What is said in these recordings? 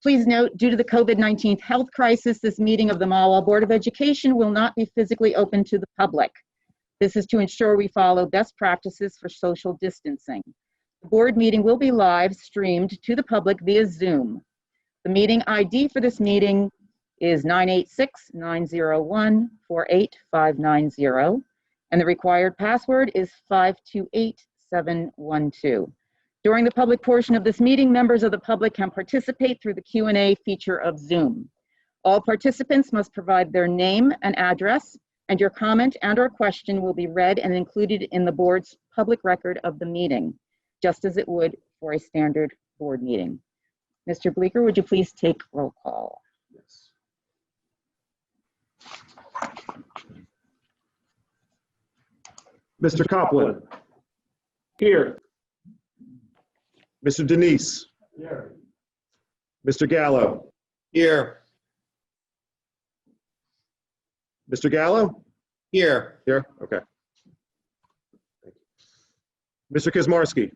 Please note, due to the COVID-19 health crisis, this meeting of the Mahwah Board of Education will not be physically open to the public. This is to ensure we follow best practices for social distancing. The board meeting will be live streamed to the public via Zoom. The meeting ID for this meeting is 986-901-48590, and the required password is 528712. During the public portion of this meeting, members of the public can participate through the Q&A feature of Zoom. All participants must provide their name and address, and your comment and/or question will be read and included in the board's public record of the meeting, just as it would for a standard board meeting. Mr. Bleeker, would you please take roll call? Yes. Mr. Copland. Here. Mr. Denise. Here. Mr. Gallo. Here. Mr. Gallo? Here. Here, okay. Thank you. Mr. Kazmarski.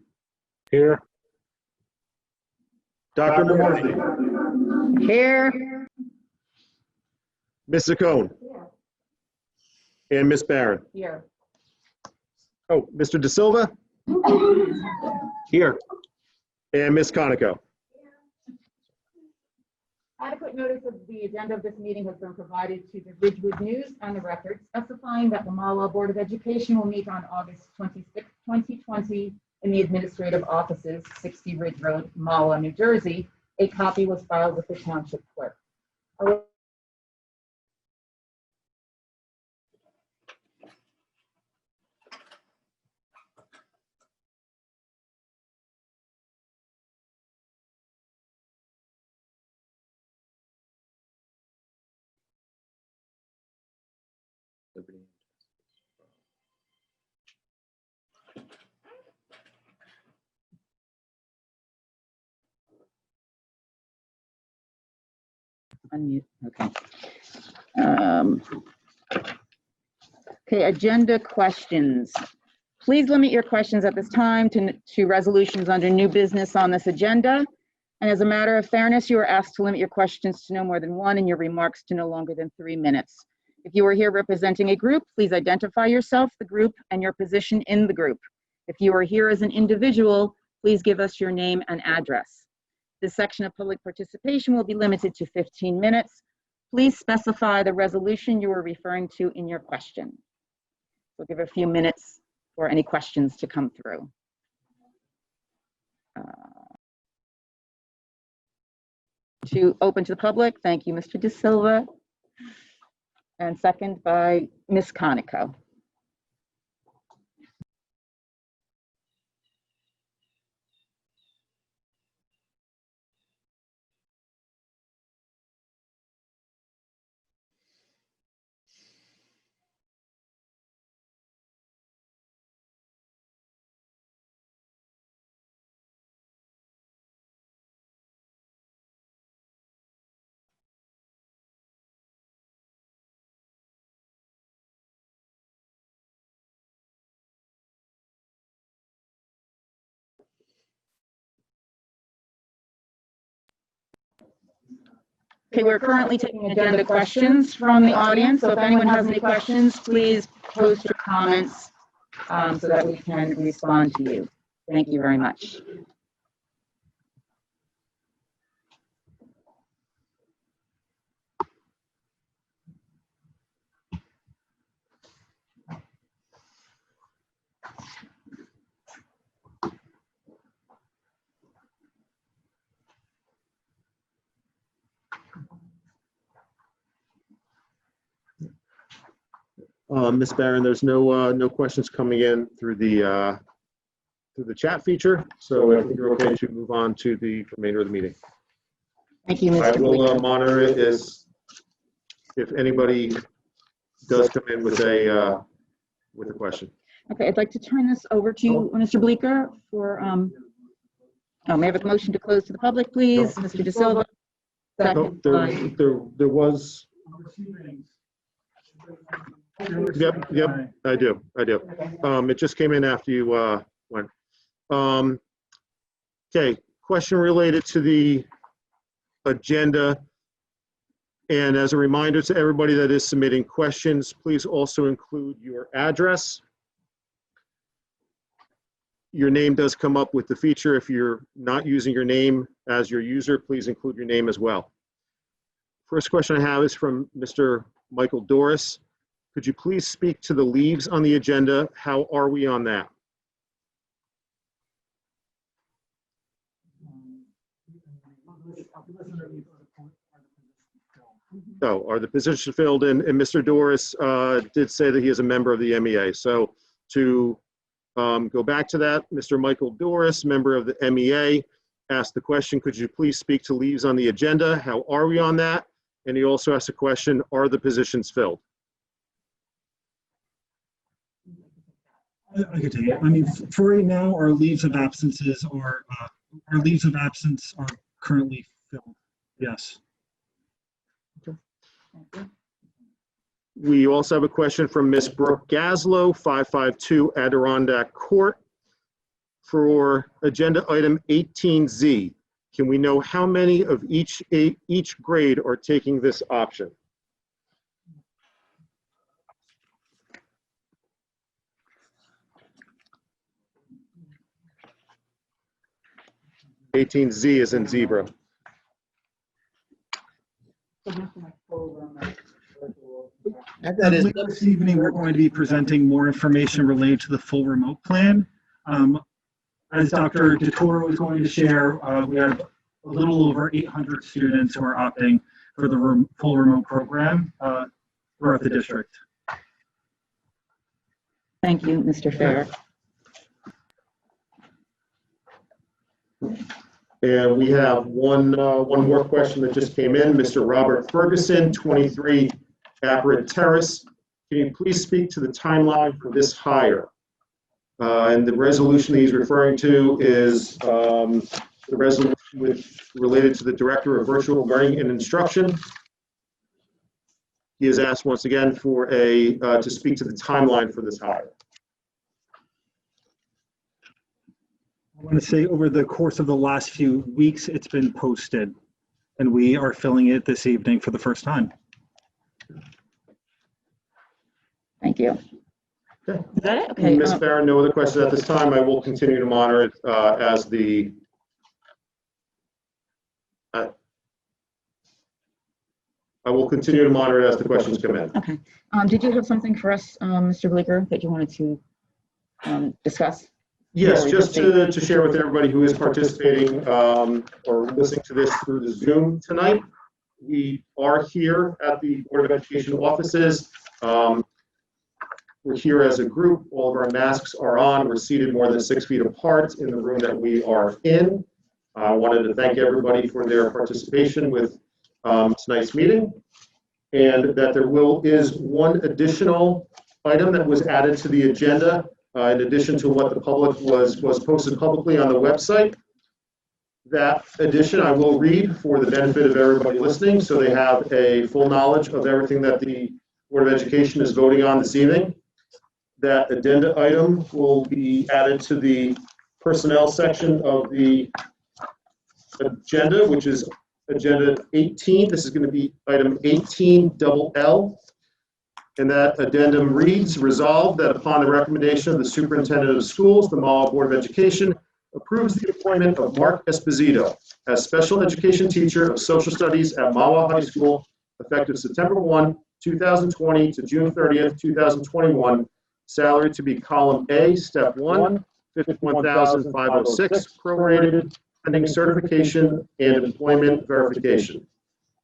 Here. Dr. Mahwah. Here. Ms. Zaccone. And Ms. Barron. Here. Oh, Mr. De Silva? Here. And Ms. Conoco. Adequate notice of the agenda of this meeting has been provided to the Ridgewood News and the Record, specifying that the Mahwah Board of Education will meet on August 26, 2020 in the administrative offices, 60 Ridge Road, Mahwah, New Jersey. A copy was filed with the Township Clerk. Unmute. Okay. Okay, agenda questions. Please limit your questions at this time to resolutions under new business on this agenda. And as a matter of fairness, you are asked to limit your questions to no more than one and your remarks to no longer than 3 minutes. If you are here representing a group, please identify yourself, the group, and your position in the group. If you are here as an individual, please give us your name and address. This section of public participation will be limited to 15 minutes. Please specify the resolution you are referring to in your question. We'll give a few minutes for any questions to come through. To open to the public, thank you, Mr. De Silva. And second by Ms. Conoco. Okay, we're currently taking agenda questions from the audience. So if anyone has any questions, please post your comments so that we can respond to you. Thank you very much. Ms. Barron, there's no questions coming in through the chat feature, so I think you're okay to move on to the remainder of the meeting. Thank you, Mr. I will monitor it if anybody does come in with a question. Okay, I'd like to turn this over to Mr. Bleeker for, may I have a motion to close to the public, please? Mr. De Silva. No, there was. Yep, I do. It just came in after you went. Okay, question related to the agenda. And as a reminder to everybody that is submitting questions, please also include your address. Your name does come up with the feature. If you're not using your name as your user, please include your name as well. First question I have is from Mr. Michael Doris. Could you please speak to the leaves on the agenda? How are we on that? Oh, are the positions filled? And Mr. Doris did say that he is a member of the MEA. So to go back to that, Mr. Michael Doris, member of the MEA, asked the question, could you please speak to leaves on the agenda? How are we on that? And he also asked a question, are the positions filled? I could take it. I mean, for right now, our leaves of absences are, our leaves of absence are currently filled. Yes. We also have a question from Ms. Brooke Gaslow, 552 Adirondack Court. For agenda item 18Z, can we know how many of each grade are taking this option? (18Z) is in zebra. Later this evening, we're going to be presenting more information related to the full remote plan. As Dr. DeToro is going to share, we have a little over 800 students who are opting for the full remote program throughout the district. Thank you, Mr. Fair. And we have one more question that just came in. Mr. Robert Ferguson, 23 Apperet Terrace. Can you please speak to the timeline for this hire? And the resolution he's referring to is the resolution related to the Director of Virtual Learning and Instruction. He has asked once again for to speak to the timeline for this hire. I want to say over the course of the last few weeks, it's been posted, and we are filling it this evening for the first time. Thank you. Okay. Is that it? Okay. Ms. Barron, no other questions at this time. I will continue to monitor it as the I will continue to monitor it as the questions come in. Okay. Did you have something for us, Mr. Bleeker, that you wanted to discuss? Yes, just to share with everybody who is participating or listening to this through the Zoom tonight. We are here at the Board of Education offices. We're here as a group. All of our masks are on. We're seated more than 6 feet apart in the room that we are in. I wanted to thank everybody for their participation with tonight's meeting, and that there is one additional item that was added to the agenda in addition to what the public was posted publicly on the website. That addition I will read for the benefit of everybody listening, so they have a full knowledge of everything that the Board of Education is voting on this evening. That addenda item will be added to the personnel section of the agenda, which is agenda 18. This is going to be item 18LL. And that addendum reads, resolved that upon the recommendation of the Superintendent of Schools, the Mahwah Board of Education approves the appointment of Mark Esposito as Special Education Teacher of Social Studies at Mahwah High School, effective September 1, 2020 to June 30th, 2021. Salary to be column A, step 1, $51,506, prorated, pending certification and employment verification.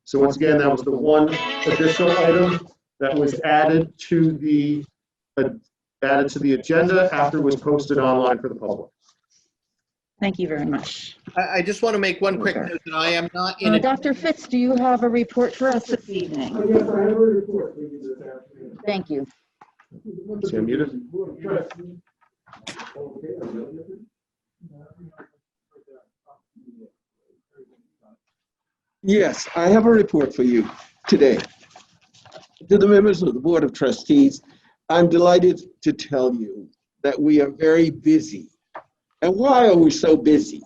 So once again, that was the one additional item that was added to the agenda after it was posted online for the public. Thank you very much. I just want to make one quick note that I am not in Dr. Fitz, do you have a report for us this evening? Yes, I have a report for you this afternoon. Thank you. Is he unmuted? Yes, I have a report for you today. To the members of the Board of Trustees, I'm delighted to tell you that we are very busy. And why are we so busy?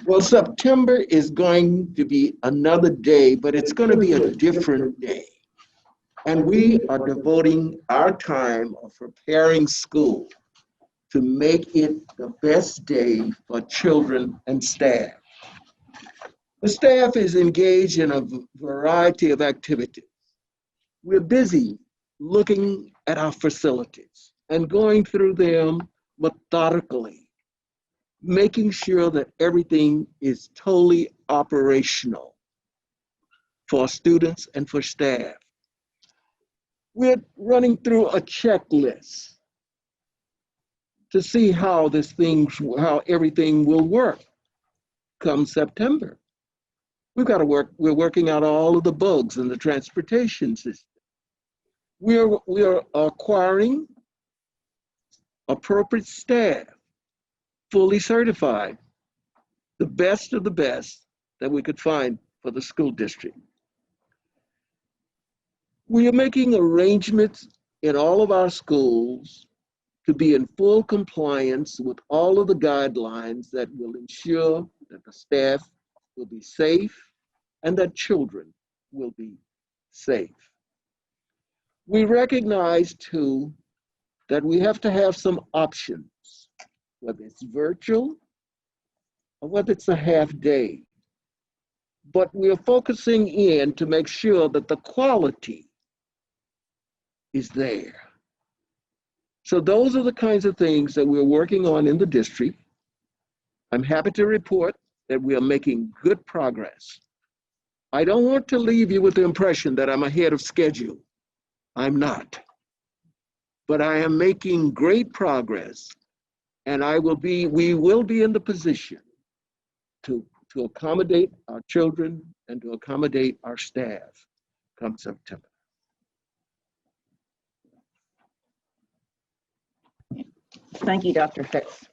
Well, September is going to be another day, but it's going to be a different day. And we are devoting our time of preparing school to make it the best day for children and staff. The staff is engaged in a variety of activities. We're busy looking at our facilities and going through them methodically, making sure that everything is totally operational for students and for staff. We're running through a checklist to see how everything will work come September. We're working out all of the bugs in the transportation system. We are acquiring appropriate staff, fully certified, the best of the best that we could find for the school district. We are making arrangements in all of our schools to be in full compliance with all of the guidelines that will ensure that the staff will be safe and that children will be safe. We recognize too that we have to have some options, whether it's virtual or whether it's a half day. But we are focusing in to make sure that the quality is there. So those are the kinds of things that we're working on in the district. I'm happy to report that we are making good progress. I don't want to leave you with the impression that I'm ahead of schedule. I'm not. But I am making great progress, and we will be in the position to accommodate our children and to accommodate our staff come September. Thank you, Dr. Fitz.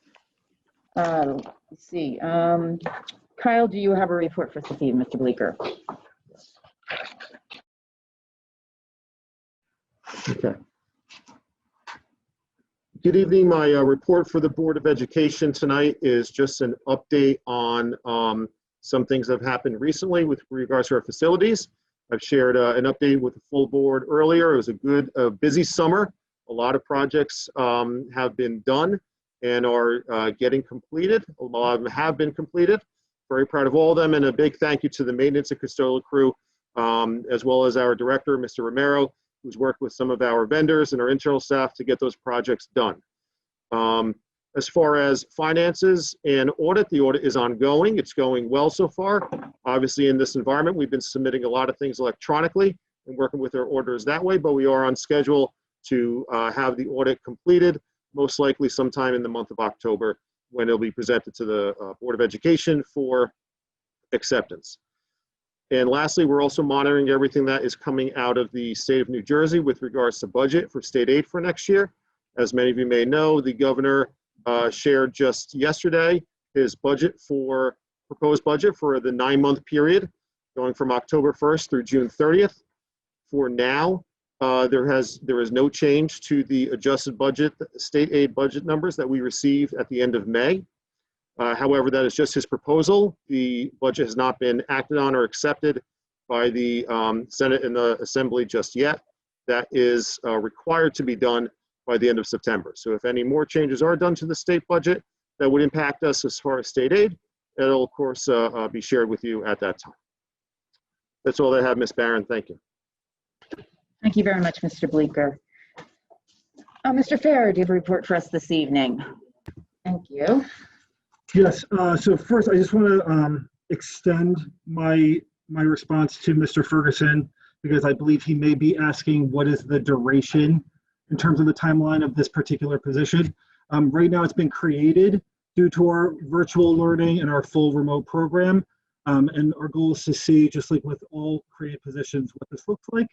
Let's see. Kyle, do you have a report for this evening, Mr. Bleeker? Okay. Good evening. My report for the Board of Education tonight is just an update on some things that have happened recently with regards to our facilities. I've shared an update with the full board earlier. It was a good, busy summer. A lot of projects have been done and are getting completed. A lot of them have been completed. Very proud of all of them, and a big thank you to the maintenance and custodial crew, as well as our director, Mr. Romero, who's worked with some of our vendors and our internal staff to get those projects done. As far as finances and audit, the audit is ongoing. It's going well so far. Obviously, in this environment, we've been submitting a lot of things electronically and working with our auditors that way, but we are on schedule to have the audit completed, most likely sometime in the month of October, when it'll be presented to the Board of Education for acceptance. And lastly, we're also monitoring everything that is coming out of the state of New Jersey with regards to budget for state aid for next year. As many of you may know, the governor shared just yesterday his proposed budget for the 9-month period, going from October 1st through June 30th. For now, there is no change to the adjusted budget, state aid budget numbers that we received at the end of May. However, that is just his proposal. The budget has not been acted on or accepted by the Senate and the Assembly just yet. That is required to be done by the end of September. So if any more changes are done to the state budget that would impact us as far as state aid, it'll of course be shared with you at that time. That's all I have, Ms. Barron. Thank you. Thank you very much, Mr. Bleeker. Mr. Farrer, do you have a report for us this evening? Thank you. Yes, so first I just want to extend my response to Mr. Ferguson, because I believe he may be asking what is the duration in terms of the timeline of this particular position. Right now it's been created due to our virtual learning and our full remote program. And our goal is to see, just like with all created positions, what this looks like.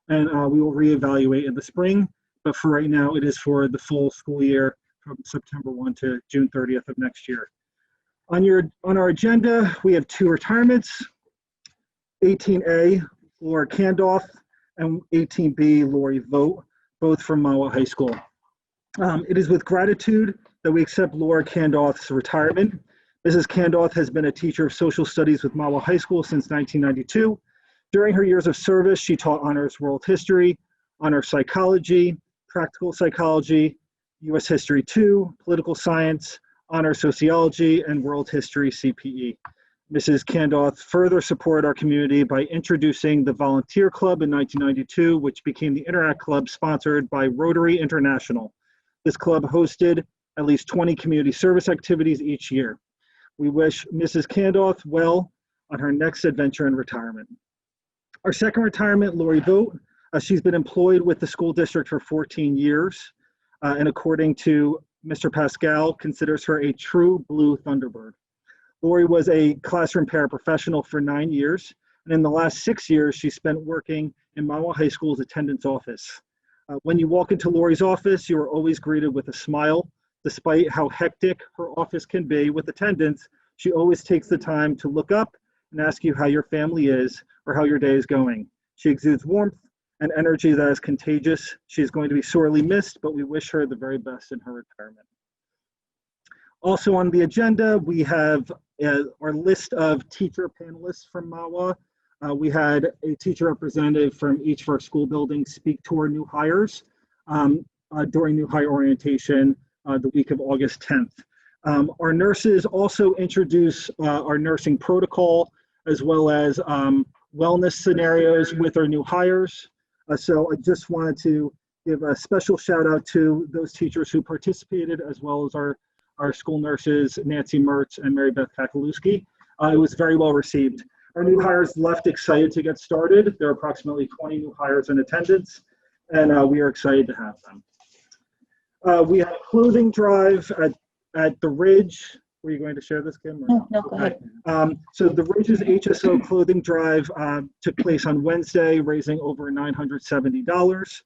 And we will reevaluate in the spring. But for right now, it is for the full school year from September 1 to June 30th of next year. On our agenda, we have 2 retirements, 18A, Laura Candoff, and 18B, Lori Vogt, both from Mahwah High School. It is with gratitude that we accept Laura Candoff's retirement. Mrs. Candoth has been a teacher of social studies with Mahwah High School since 1992. During her years of service, she taught honors world history, honors psychology, practical psychology, U.S. History 2, political science, honors sociology, and world history CPE. Mrs. Candoth further supported our community by introducing the Volunteer Club in 1992, which became the Interact Club sponsored by Rotary International. This club hosted at least 20 community service activities each year. We wish Mrs. Candoth well on her next adventure in retirement. Our second retirement, Lori Vogt, she's been employed with the school district for 14 years, and according to Mr. Pascal, considers her a true blue Thunderbird. Lori was a classroom paraprofessional for 9 years, and in the last 6 years, she spent working in Mahwah High School's attendance office. When you walk into Lori's office, you are always greeted with a smile. Despite how hectic her office can be with attendance, she always takes the time to look up and ask you how your family is or how your day is going. She exudes warmth and energy that is contagious. She is going to be sorely missed, but we wish her the very best in her retirement. Also on the agenda, we have our list of teacher panelists from Mahwah. We had a teacher representative from each of our school buildings speak to our new hires during new hire orientation the week of August 10th. Our nurses also introduce our nursing protocol as well as wellness scenarios with our new hires. So I just wanted to give a special shout out to those teachers who participated, as well as our school nurses, Nancy Mertz and Mary Beth Kakalewski. It was very well received. Our new hires left excited to get started. There are approximately 20 new hires in attendance, and we are excited to have them. We had a clothing drive at the Ridge. Were you going to share this, Kim? No, go ahead. So the Ridge's HSO clothing drive took place on Wednesday, raising over $970.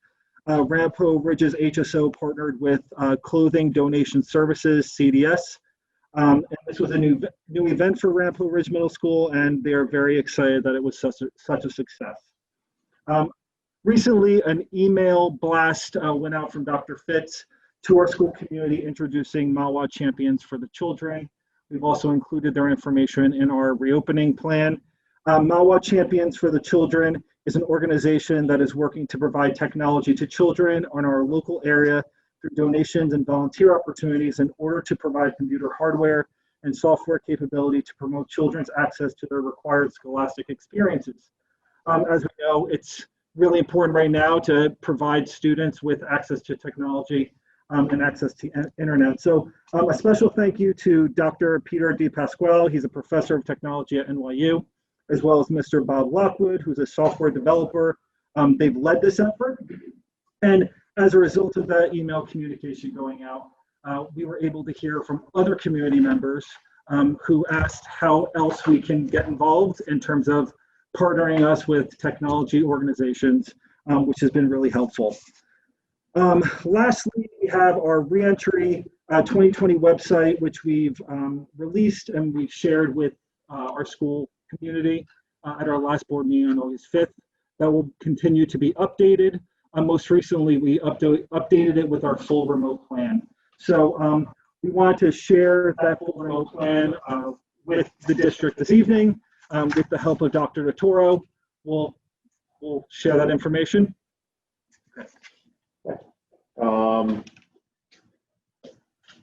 Rampo Ridge's HSO partnered with Clothing Donation Services, CDS. And this was a new event for Rampo Ridge Middle School, and they are very excited that it was such a success. Recently, an email blast went out from Dr. Fitz to our school community introducing Mahwah Champions for the Children. We've also included their information in our reopening plan. Mahwah Champions for the Children is an organization that is working to provide technology to children in our local area through donations and volunteer opportunities in order to provide computer hardware and software capability to promote children's access to their required scholastic experiences. As we know, it's really important right now to provide students with access to technology and access to internet. So a special thank you to Dr. Peter D. Pasquale. He's a professor of technology at NYU, as well as Mr. Bob Lockwood, who's a software developer. They've led this effort. And as a result of that email communication going out, we were able to hear from other community members who asked how else we can get involved in terms of partnering us with technology organizations, which has been really helpful. Lastly, we have our reentry 2020 website, which we've released and we've shared with our school community at our last board meeting on August 5th. That will continue to be updated. Most recently, we updated it with our full remote plan. So we wanted to share that full remote plan with the district this evening. With the help of Dr. DeToro, we'll share that information.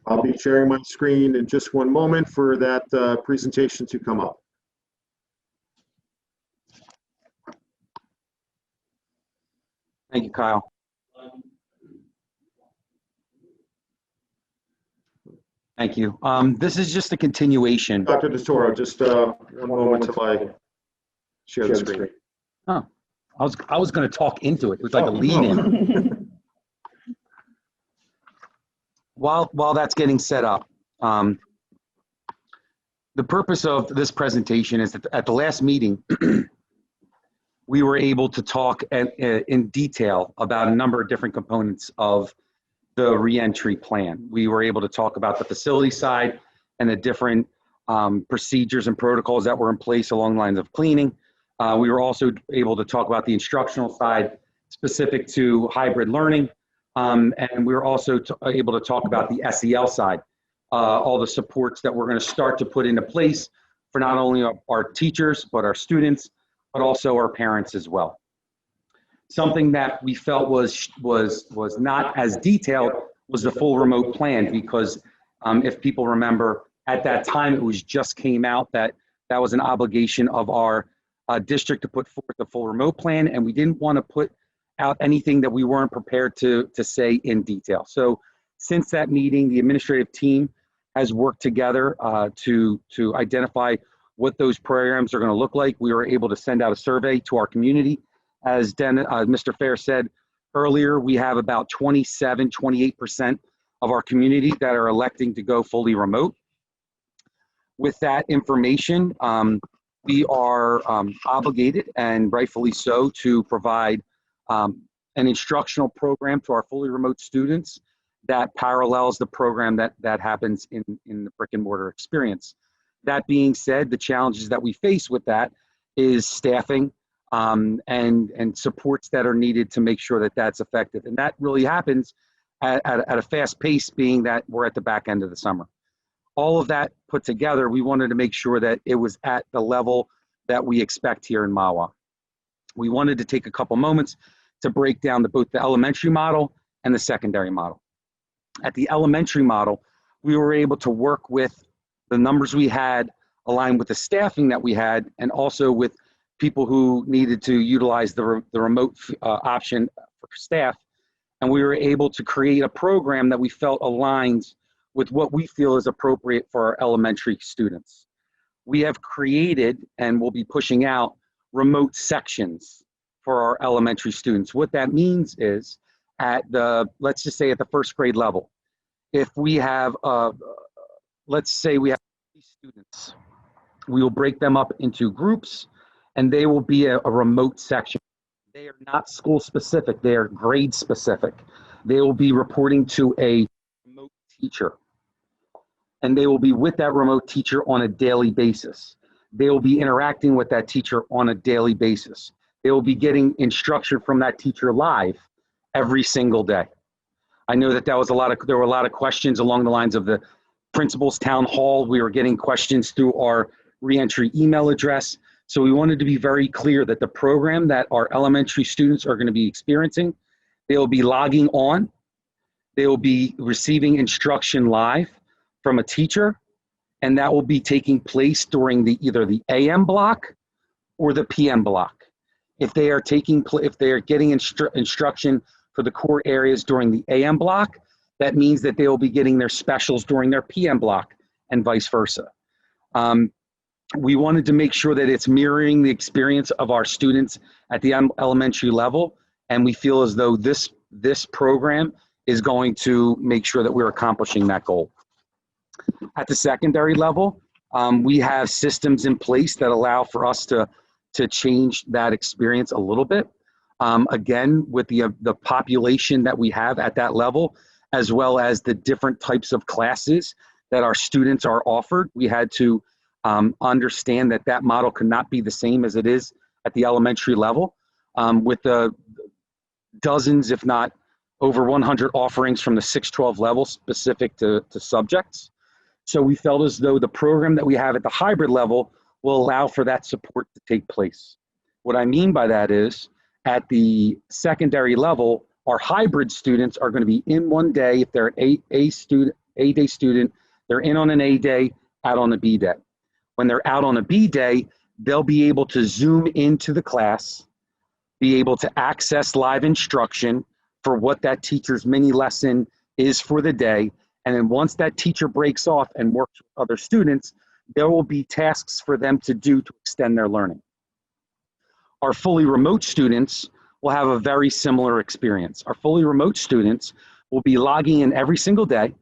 I'll be sharing my screen in just one moment for that presentation to come up. Thank you, Kyle. Thank you. This is just a continuation. Dr. DeToro, just one moment till I share the screen. Oh, I was going to talk into it. It was like a lead-in. While that's getting set up, the purpose of this presentation is that at the last meeting, we were able to talk in detail about a number of different components of the reentry plan. We were able to talk about the facility side and the different procedures and protocols that were in place along the lines of cleaning. We were also able to talk about the instructional side specific to hybrid learning. And we were also able to talk about the SEL side, all the supports that we're going to start to put into place for not only our teachers, but our students, but also our parents as well. Something that we felt was not as detailed was the full remote plan, because if people remember, at that time it was just came out that was an obligation of our district to put forth the full remote plan, and we didn't want to put out anything that we weren't prepared to say in detail. So since that meeting, the administrative team has worked together to identify what those programs are going to look like. We were able to send out a survey to our community. As Mr. Fair said earlier, we have about 28% of our community that are electing to go fully remote. With that information, we are obligated, and rightfully so, to provide an instructional program to our fully remote students that parallels the program that happens in the brick and mortar experience. That being said, the challenges that we face with that is staffing and supports that are needed to make sure that that's effective. And that really happens at a fast pace, being that we're at the back end of the summer. All of that put together, we wanted to make sure that it was at the level that we expect here in Mahwah. We wanted to take a couple moments to break down both the elementary model and the secondary model. At the elementary model, we were able to work with the numbers we had, aligned with the staffing that we had, and also with people who needed to utilize the remote option for staff. And we were able to create a program that we felt aligns with what we feel is appropriate for our elementary students. We have created and will be pushing out remote sections for our elementary students. What that means is, let's just say at the first grade level, if we have, let's say we have 3 students, we will break them up into groups, and they will be a remote section. They are not school specific, they are grade specific. They will be reporting to a remote teacher, and they will be with that remote teacher on a daily basis. They will be interacting with that teacher on a daily basis. They will be getting instruction from that teacher live every single day. I know that there were a lot of questions along the lines of the principal's town hall. We were getting questions through our reentry email address. So we wanted to be very clear that the program that our elementary students are going to be experiencing, they will be logging on, they will be receiving instruction live from a teacher, and that will be taking place during either the AM block or the PM block. If they are getting instruction for the core areas during the AM block, that means that they will be getting their specials during their PM block, and vice versa. We wanted to make sure that it's mirroring the experience of our students at the elementary level, and we feel as though this program is going to make sure that we're accomplishing that goal. At the secondary level, we have systems in place that allow for us to change that experience a little bit. Again, with the population that we have at that level, as well as the different types of classes that our students are offered, we had to understand that model could not be the same as it is at the elementary level, with the dozens, if not over 100 offerings from the 6-12 level specific to subjects. So we felt as though the program that we have at the hybrid level will allow for that support to take place. What I mean by that is, at the secondary level, our hybrid students are going to be in one day. If they're an A-day student, they're in on an A day, out on a B day. When they're out on a B day, they'll be able to zoom into the class, be able to access live instruction for what that teacher's mini lesson is for the day. And then once that teacher breaks off and works with other students, there will be tasks for them to do to extend their learning. Our fully remote students will have a very similar experience. Our fully remote students will be logging in every single day.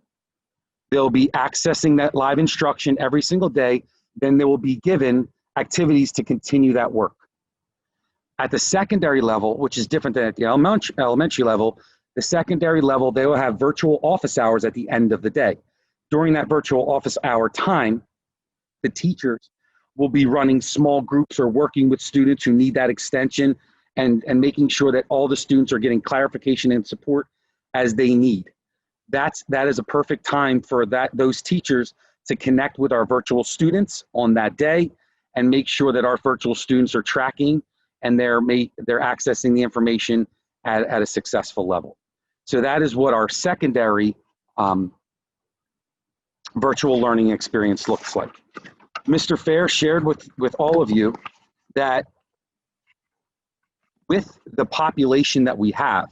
They'll be accessing that live instruction every single day. Then they will be given activities to continue that work. At the secondary level, which is different than at the elementary level, the secondary level, they will have virtual office hours at the end of the day. During that virtual office hour time, the teachers will be running small groups or working with students who need that extension and making sure that all the students are getting clarification and support as they need. that is a perfect time for those teachers to connect with our virtual students on that day and make sure that our virtual students are tracking and they're accessing the information at a successful level. So that is what our secondary virtual learning experience looks like. Mr. Fair shared with all of you that with the population that we have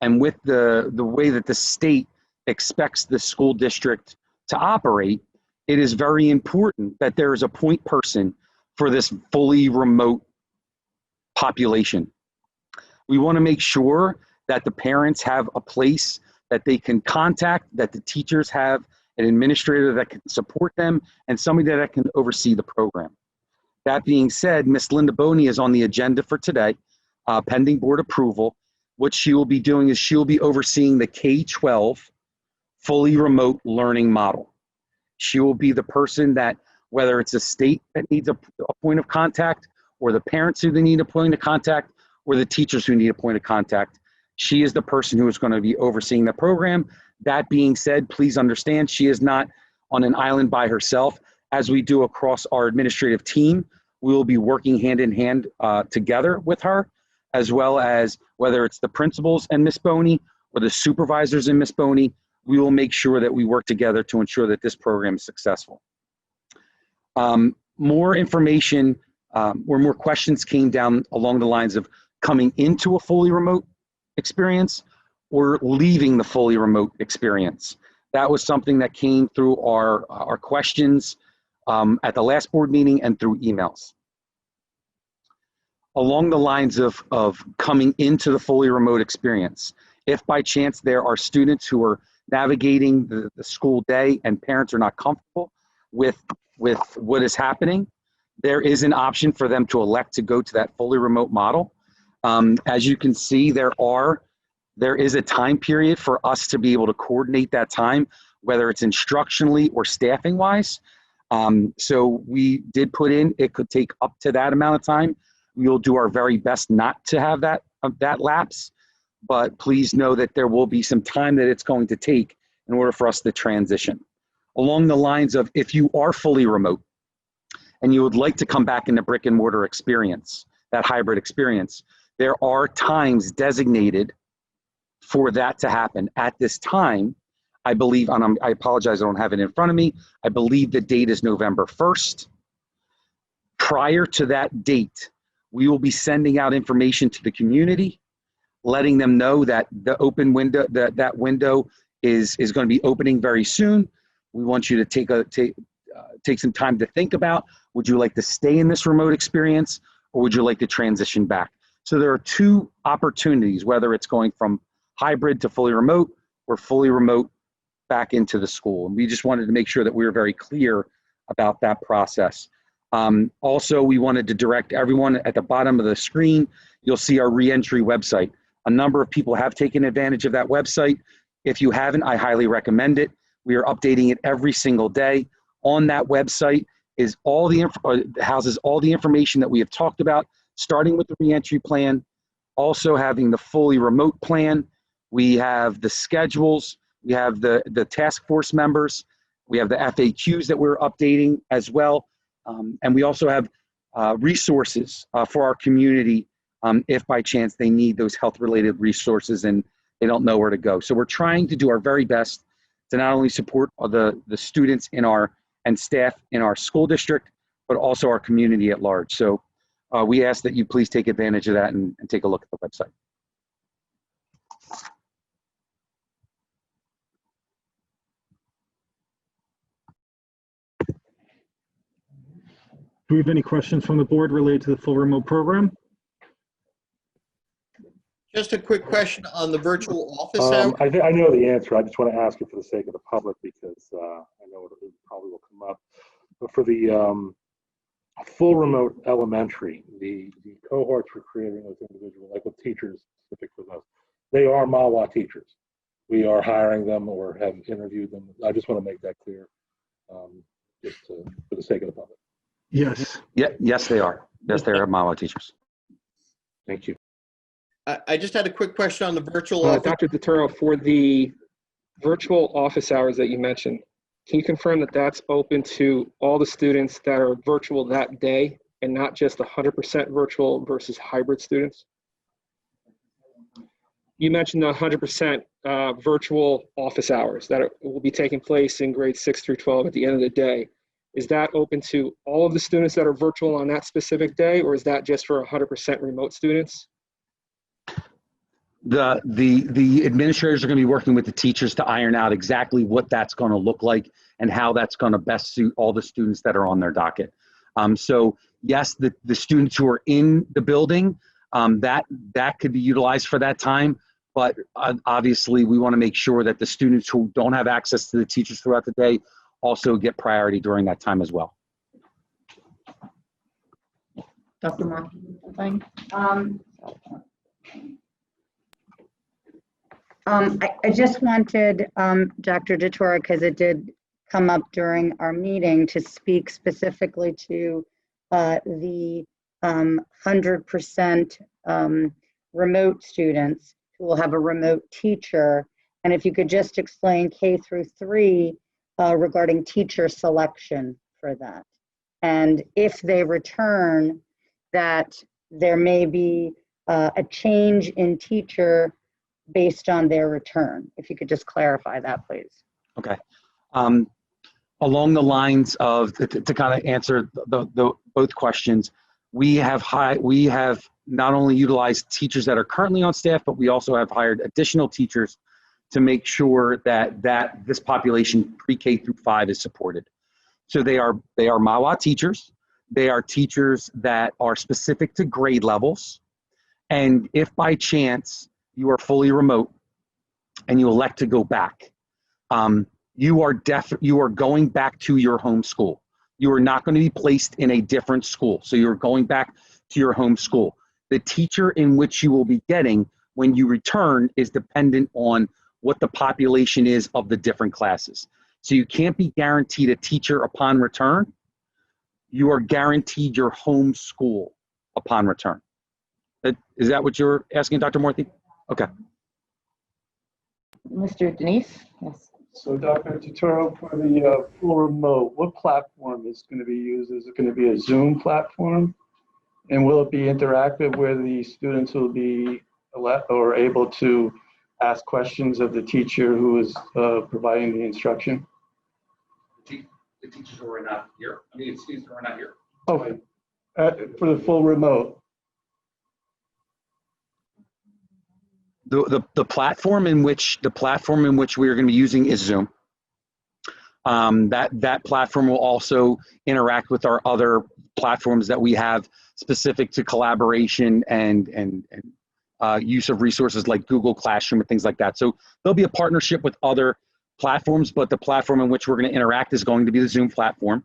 and with the way that the state expects the school district to operate, it is very important that there is a point person for this fully remote population. We want to make sure that the parents have a place that they can contact, that the teachers have an administrator that can support them, and somebody that can oversee the program. That being said, Ms. Linda Boney is on the agenda for today, pending board approval. What she will be doing is she will be overseeing the K-12 fully remote learning model. She will be the person that, whether it's a state that needs a point of contact, or the parents who need a point of contact, or the teachers who need a point of contact, she is the person who is going to be overseeing the program. That being said, please understand she is not on an island by herself. As we do across our administrative team, we will be working hand in hand together with her, as well as whether it's the principals and Ms. Boney or the supervisors and Ms. Boney, we will make sure that we work together to ensure that this program is successful. More information or more questions came down along the lines of coming into a fully remote experience or leaving the fully remote experience. That was something that came through our questions at the last board meeting and through emails. Along the lines of coming into the fully remote experience, if by chance there are students who are navigating the school day and parents are not comfortable with what is happening, there is an option for them to elect to go to that fully remote model. As you can see, there is a time period for us to be able to coordinate that time, whether it's instructionally or staffing wise. So we did put in, it could take up to that amount of time. We will do our very best not to have that lapse, but please know that there will be some time that it's going to take in order for us to transition. Along the lines of, if you are fully remote and you would like to come back in the brick and mortar experience, that hybrid experience, there are times designated for that to happen. At this time, I believe, and I apologize, I don't have it in front of me, I believe the date is November 1st. Prior to that date, we will be sending out information to the community, letting them know that the open window, that window is going to be opening very soon. We want you to take some time to think about, would you like to stay in this remote experience or would you like to transition back? So there are two opportunities, whether it's going from hybrid to fully remote or fully remote back into the school. And we just wanted to make sure that we were very clear about that process. Also, we wanted to direct everyone at the bottom of the screen. You'll see our reentry website. A number of people have taken advantage of that website. If you haven't, I highly recommend it. We are updating it every single day. On that website is houses all the information that we have talked about, starting with the reentry plan, also having the fully remote plan. We have the schedules. We have the task force members. We have the FAQs that we're updating as well. And we also have resources for our community if by chance they need those health-related resources and they don't know where to go. So we're trying to do our very best to not only support the students and staff in our school district, but also our community at large. So we ask that you please take advantage of that and take a look at the website. Do we have any questions from the board related to the full remote program? Just a quick question on the virtual office hours. I know the answer. I just want to ask it for the sake of the public because I know it probably will come up. But for the full remote elementary, the cohorts we're creating with individual, like with teachers specific for those, they are Mahwah teachers. We are hiring them or have interviewed them. I just want to make that clear, for the sake of the public. Yes. Yeah, yes, they are. Yes, they are Mahwah teachers. Thank you. I just had a quick question on the virtual office. Dr. Dotoro, for the virtual office hours that you mentioned, can you confirm that that's open to all the students that are virtual that day and not just 100% virtual versus hybrid students? You mentioned the 100% virtual office hours that will be taking place in grades 6 through 12 at the end of the day. Is that open to all of the students that are virtual on that specific day, or is that just for 100% remote students? The administrators are going to be working with the teachers to iron out exactly what that's going to look like and how that's going to best suit all the students that are on their docket. So yes, the students who are in the building, that could be utilized for that time. But obviously, we want to make sure that the students who don't have access to the teachers throughout the day also get priority during that time as well. Dr. Markey, anything? I just wanted Dr. DeTora, because it did come up during our meeting, to speak specifically to the 100% remote students who will have a remote teacher. And if you could just explain K through 3 regarding teacher selection for that. And if they return, that there may be a change in teacher based on their return. If you could just clarify that, please. Okay. Along the lines of, to kind of answer both questions, we have not only utilized teachers that are currently on staff, but we also have hired additional teachers to make sure that this population pre-K through 5 is supported. So they are Mahwah teachers. They are teachers that are specific to grade levels. And if by chance you are fully remote and you elect to go back, you are going back to your home school. You are not going to be placed in a different school. So you're going back to your home school. The teacher in which you will be getting when you return is dependent on what the population is of the different classes. So you can't be guaranteed a teacher upon return. You are guaranteed your home school upon return. Is that what you're asking, Dr. Morthy? Okay. Mr. Denise? Yes. So Dr. Totoro, for the full remote, what platform is going to be used? Is it going to be a Zoom platform? And will it be interactive where the students will be able to ask questions of the teacher who is providing the instruction? The teachers who are not here. I mean, students who are not here. Okay. For the full remote. The platform in which we are going to be using is Zoom. That platform will also interact with our other platforms that we have specific to collaboration and use of resources like Google Classroom and things like that. So there'll be a partnership with other platforms, but the platform in which we're going to interact is going to be the Zoom platform.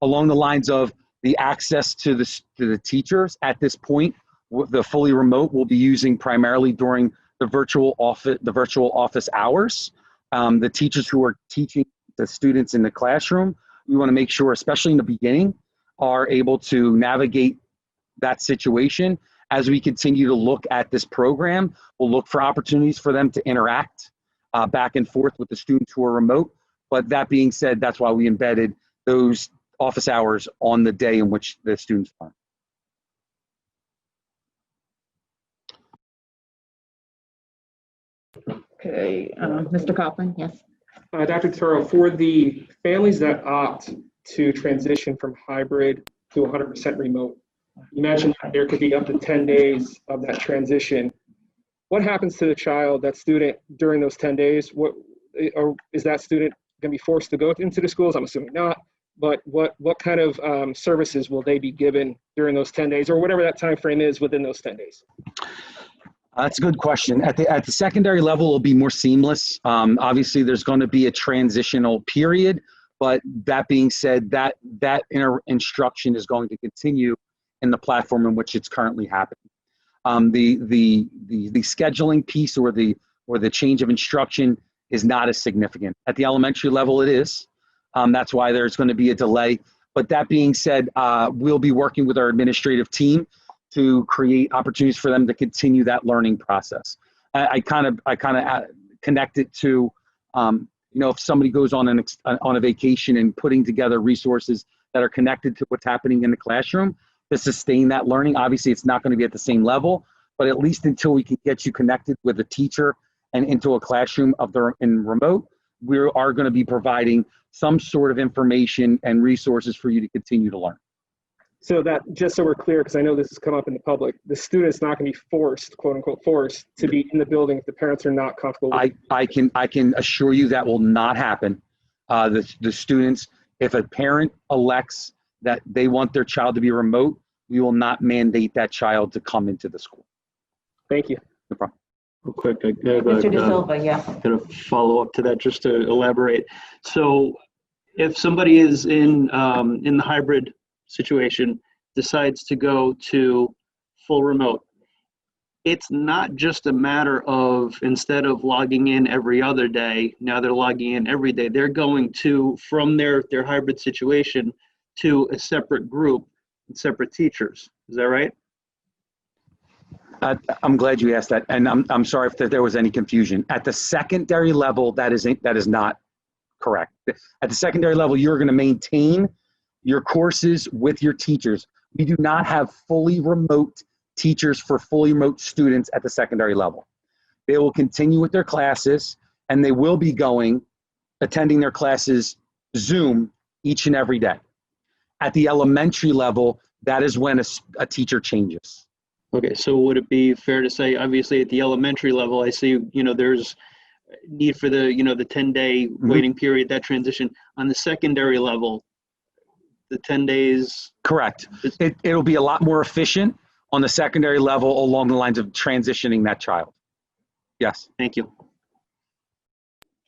Along the lines of the access to the teachers at this point, the fully remote will be using primarily during the virtual office hours. The teachers who are teaching the students in the classroom, we want to make sure, especially in the beginning, are able to navigate that situation. As we continue to look at this program, we'll look for opportunities for them to interact back and forth with the students who are remote. But that being said, that's why we embedded those office hours on the day in which the students learn. Okay, Mr. Coughlin, yes. Dr. Totoro, for the families that opt to transition from hybrid to 100% remote, you mentioned that there could be up to 10 days of that transition. What happens to the child, that student, during those 10 days? Is that student going to be forced to go into the schools? I'm assuming not. But what kind of services will they be given during those 10 days, or whatever that time frame is within those 10 days? That's a good question. At the secondary level, it'll be more seamless. Obviously, there's going to be a transitional period, but that being said, that instruction is going to continue in the platform in which it's currently happening. The scheduling piece or the change of instruction is not as significant. At the elementary level, it is. That's why there's going to be a delay. But that being said, we'll be working with our administrative team to create opportunities for them to continue that learning process. I kind of connect it to If somebody goes on on a vacation and putting together resources that are connected to what's happening in the classroom to sustain that learning. Obviously, it's not going to be at the same level, but at least until we can get you connected with a teacher and into a classroom in remote, we are going to be providing some sort of information and resources for you to continue to learn. So that, just so we're clear, because I know this has come up in the public, the student's not going to be forced, quote unquote, forced to be in the building if the parents are not comfortable with it. I can assure you that will not happen. The students, if a parent elects that they want their child to be remote, we will not mandate that child to come into the school. Thank you. No problem. Real quick, I Mr. De Silva, yeah. got a follow up to that just to elaborate. So if somebody is in the hybrid situation, decides to go to full remote, it's not just a matter of, instead of logging in every other day, now they're logging in every day. They're going to, from their hybrid situation, to a separate group and separate teachers. Is that right? I'm glad you asked that, and I'm sorry if there was any confusion. At the secondary level, that is not correct. At the secondary level, you're going to maintain your courses with your teachers. We do not have fully remote teachers for fully remote students at the secondary level. They will continue with their classes, and they will be attending their classes Zoom each and every day. At the elementary level, that is when a teacher changes. Okay, so would it be fair to say, obviously at the elementary level, I see, there's need for the 10-day waiting period, that transition. On the secondary level, the 10 days? Correct. It'll be a lot more efficient on the secondary level along the lines of transitioning that child. Yes. Thank you.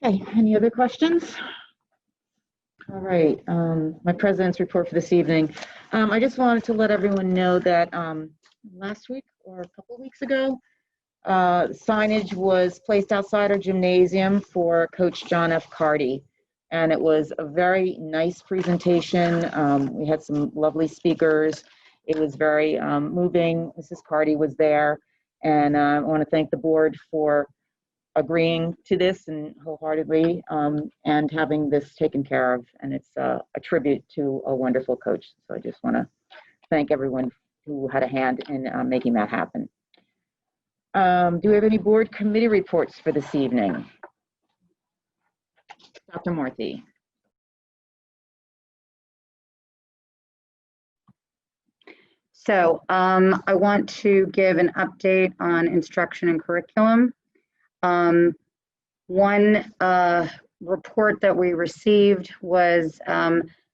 Okay, any other questions? All right, my president's report for this evening. I just wanted to let everyone know that last week or a couple of weeks ago, signage was placed outside our gymnasium for Coach John F. Carty. And it was a very nice presentation. We had some lovely speakers. It was very moving. Mrs. Carty was there. And I want to thank the board for agreeing to this and wholeheartedly and having this taken care of. And it's a tribute to a wonderful coach. So I just want to thank everyone who had a hand in making that happen. Do we have any board committee reports for this evening? Dr. Morthy. So I want to give an update on instruction and curriculum. One report that we received was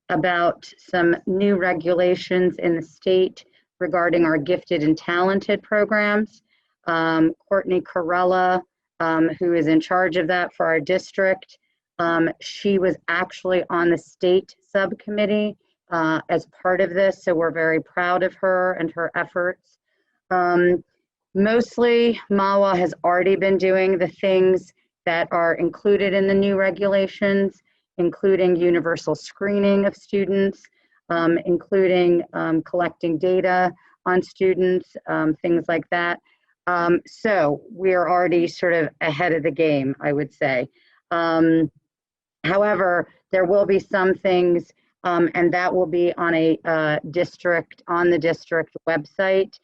about some new regulations in the state regarding our gifted and talented programs. Courtney Corella, who is in charge of that for our district, she was actually on the state subcommittee as part of this, so we're very proud of her and her efforts. Mostly, Mahwah has already been doing the things that are included in the new regulations, including universal screening of students, including collecting data on students, things like that. So we're already sort of ahead of the game, I would say. However, there will be some things, and that will be on the district website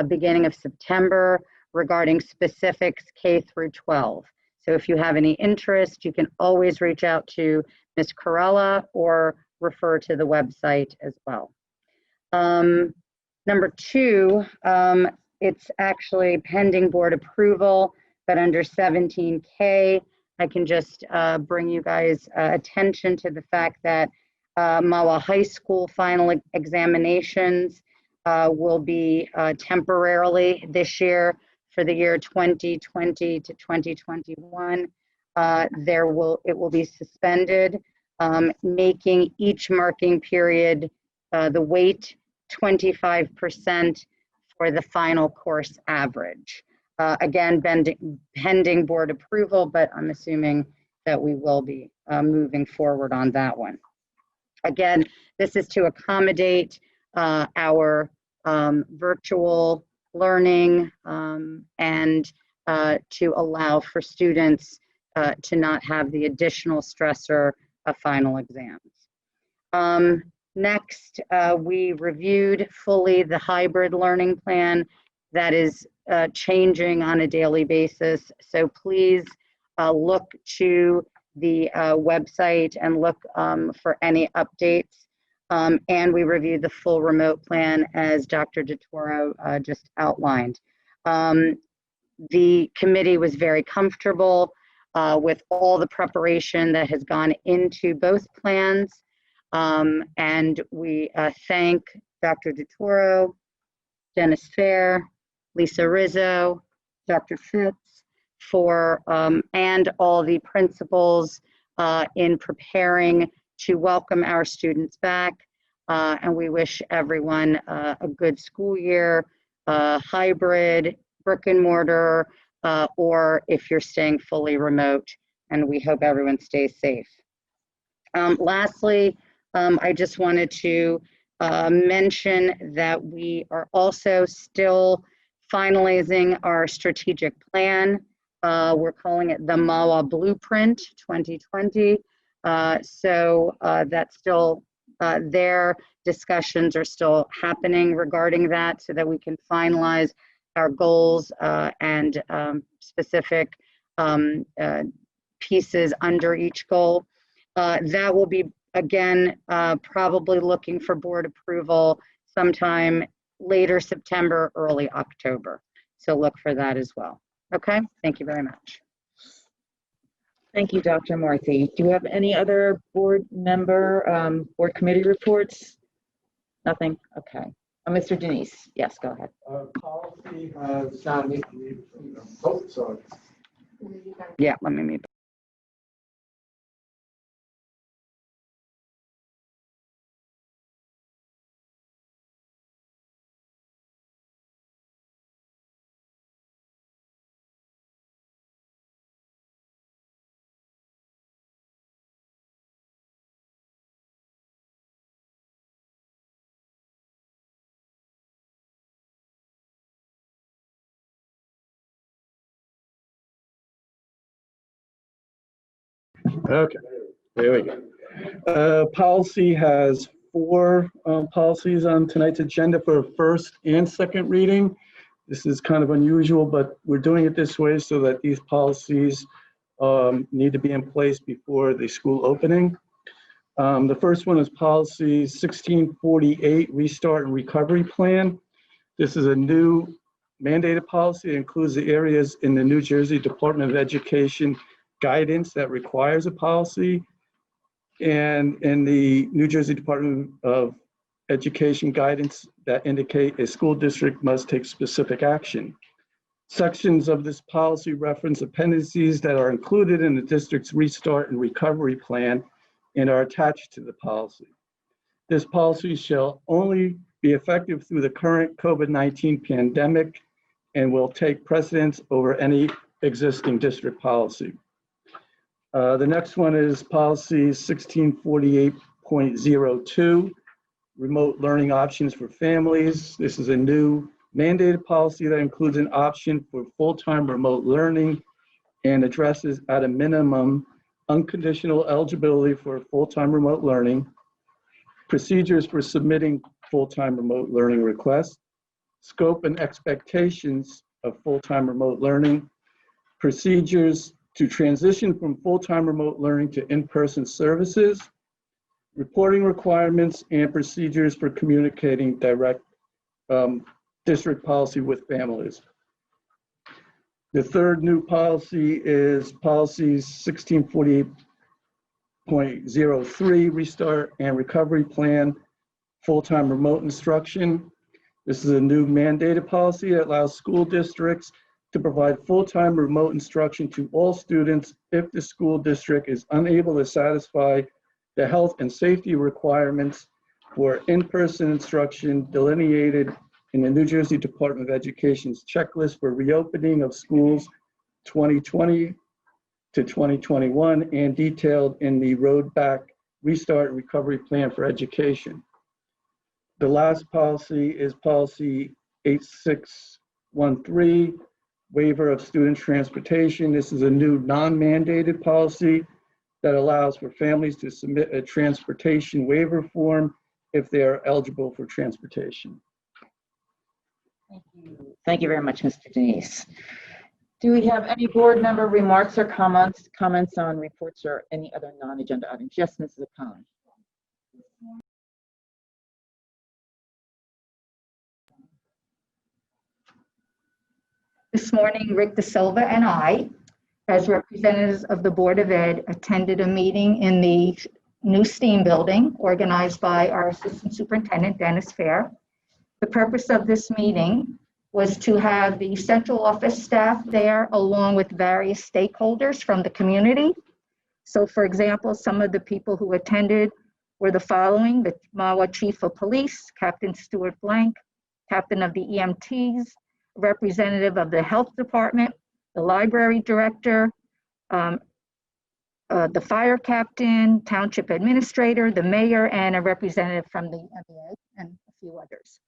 beginning of September regarding specifics K through 12. So if you have any interest, you can always reach out to Ms. Corella or refer to the website as well. Number two, it's actually pending board approval, but under 17K, I can just bring you guys attention to the fact that Mahwah High School final examinations will be temporarily this year for the year 2020 to 2021. It will be suspended, making each marking period the weight 25% for the final course average. Again, pending board approval, but I'm assuming that we will be moving forward on that one. Again, this is to accommodate our virtual learning and to allow for students to not have the additional stressor of final exams. Next, we reviewed fully the hybrid learning plan that is changing on a daily basis. So please look to the website and look for any updates. And we reviewed the full remote plan as Dr. DeToro just outlined. The committee was very comfortable with all the preparation that has gone into both plans. And we thank Dr. DeToro, Dennis Fair, Lisa Rizzo, Dr. Fitz for, and all the principals in preparing to welcome our students back. And we wish everyone a good school year, hybrid, brick and mortar, or if you're staying fully remote, and we hope everyone stays safe. Lastly, I just wanted to mention that we are also still finalizing our strategic plan. We're calling it the Mahwah Blueprint 2020. So that's still there. Discussions are still happening regarding that so that we can finalize our goals and specific pieces under each goal. That will be, again, probably looking for board approval sometime later September, early October. So look for that as well. Okay, thank you very much. Thank you, Dr. Marthy. Do you have any other board member, board committee reports? Nothing? Okay. Mr. Denise, yes, go ahead. Policy has not made, oh, sorry. Yeah, let me mute. Okay, there we go. Policy has 4 policies on tonight's agenda for first and second reading. This is kind of unusual, but we're doing it this way so that these policies need to be in place before the school opening. The first one is policy 1648, Restart and Recovery Plan. This is a new mandated policy. It includes the areas in the New Jersey Department of Education guidance that requires a policy, and in the New Jersey Department of Education guidance that indicate a school district must take specific action. Sections of this policy reference appendices that are included in the district's Restart and Recovery Plan and are attached to the policy. This policy shall only be effective through the current COVID-19 pandemic and will take precedence over any existing district policy. The next one is policy 1648.02, remote learning options for families. This is a new mandated policy that includes an option for full-time remote learning and addresses at a minimum unconditional eligibility for full-time remote learning, procedures for submitting full-time remote learning requests, scope and expectations of full-time remote learning, procedures to transition from full-time remote learning to in-person services, reporting requirements and procedures for communicating direct district policy with families. The third new policy is policy 1648.03, Restart and Recovery Plan, full-time remote instruction. This is a new mandated policy that allows school districts to provide full-time remote instruction to all students if the school district is unable to satisfy the health and safety requirements for in-person instruction delineated in the New Jersey Department of Education's checklist for reopening of schools 2020 to 2021 and detailed in the Road Back Restart and Recovery Plan for Education. The last policy is policy 8613, waiver of student transportation. This is a new non-mandated policy that allows for families to submit a transportation waiver form if they are eligible for transportation. Thank you very much, Mr. Denise. Do we have any board member remarks or comments on reports or any other non-agenda items? Yes, Mrs. Khan. This morning, Rick DeSilva and I, as representatives of the Board of Ed, attended a meeting in the new STEAM building organized by our Assistant Superintendent, Dennis Fair. The purpose of this meeting was to have the central office staff there along with various stakeholders from the community. So for example, some of the people who attended were the following: the Mahwah Chief of Police, Captain Stuart Blank, Captain of the EMTs, representative of the Health Department, the Library Director, the Fire Captain, Township Administrator, the Mayor, and a representative from the MBA, and a few others.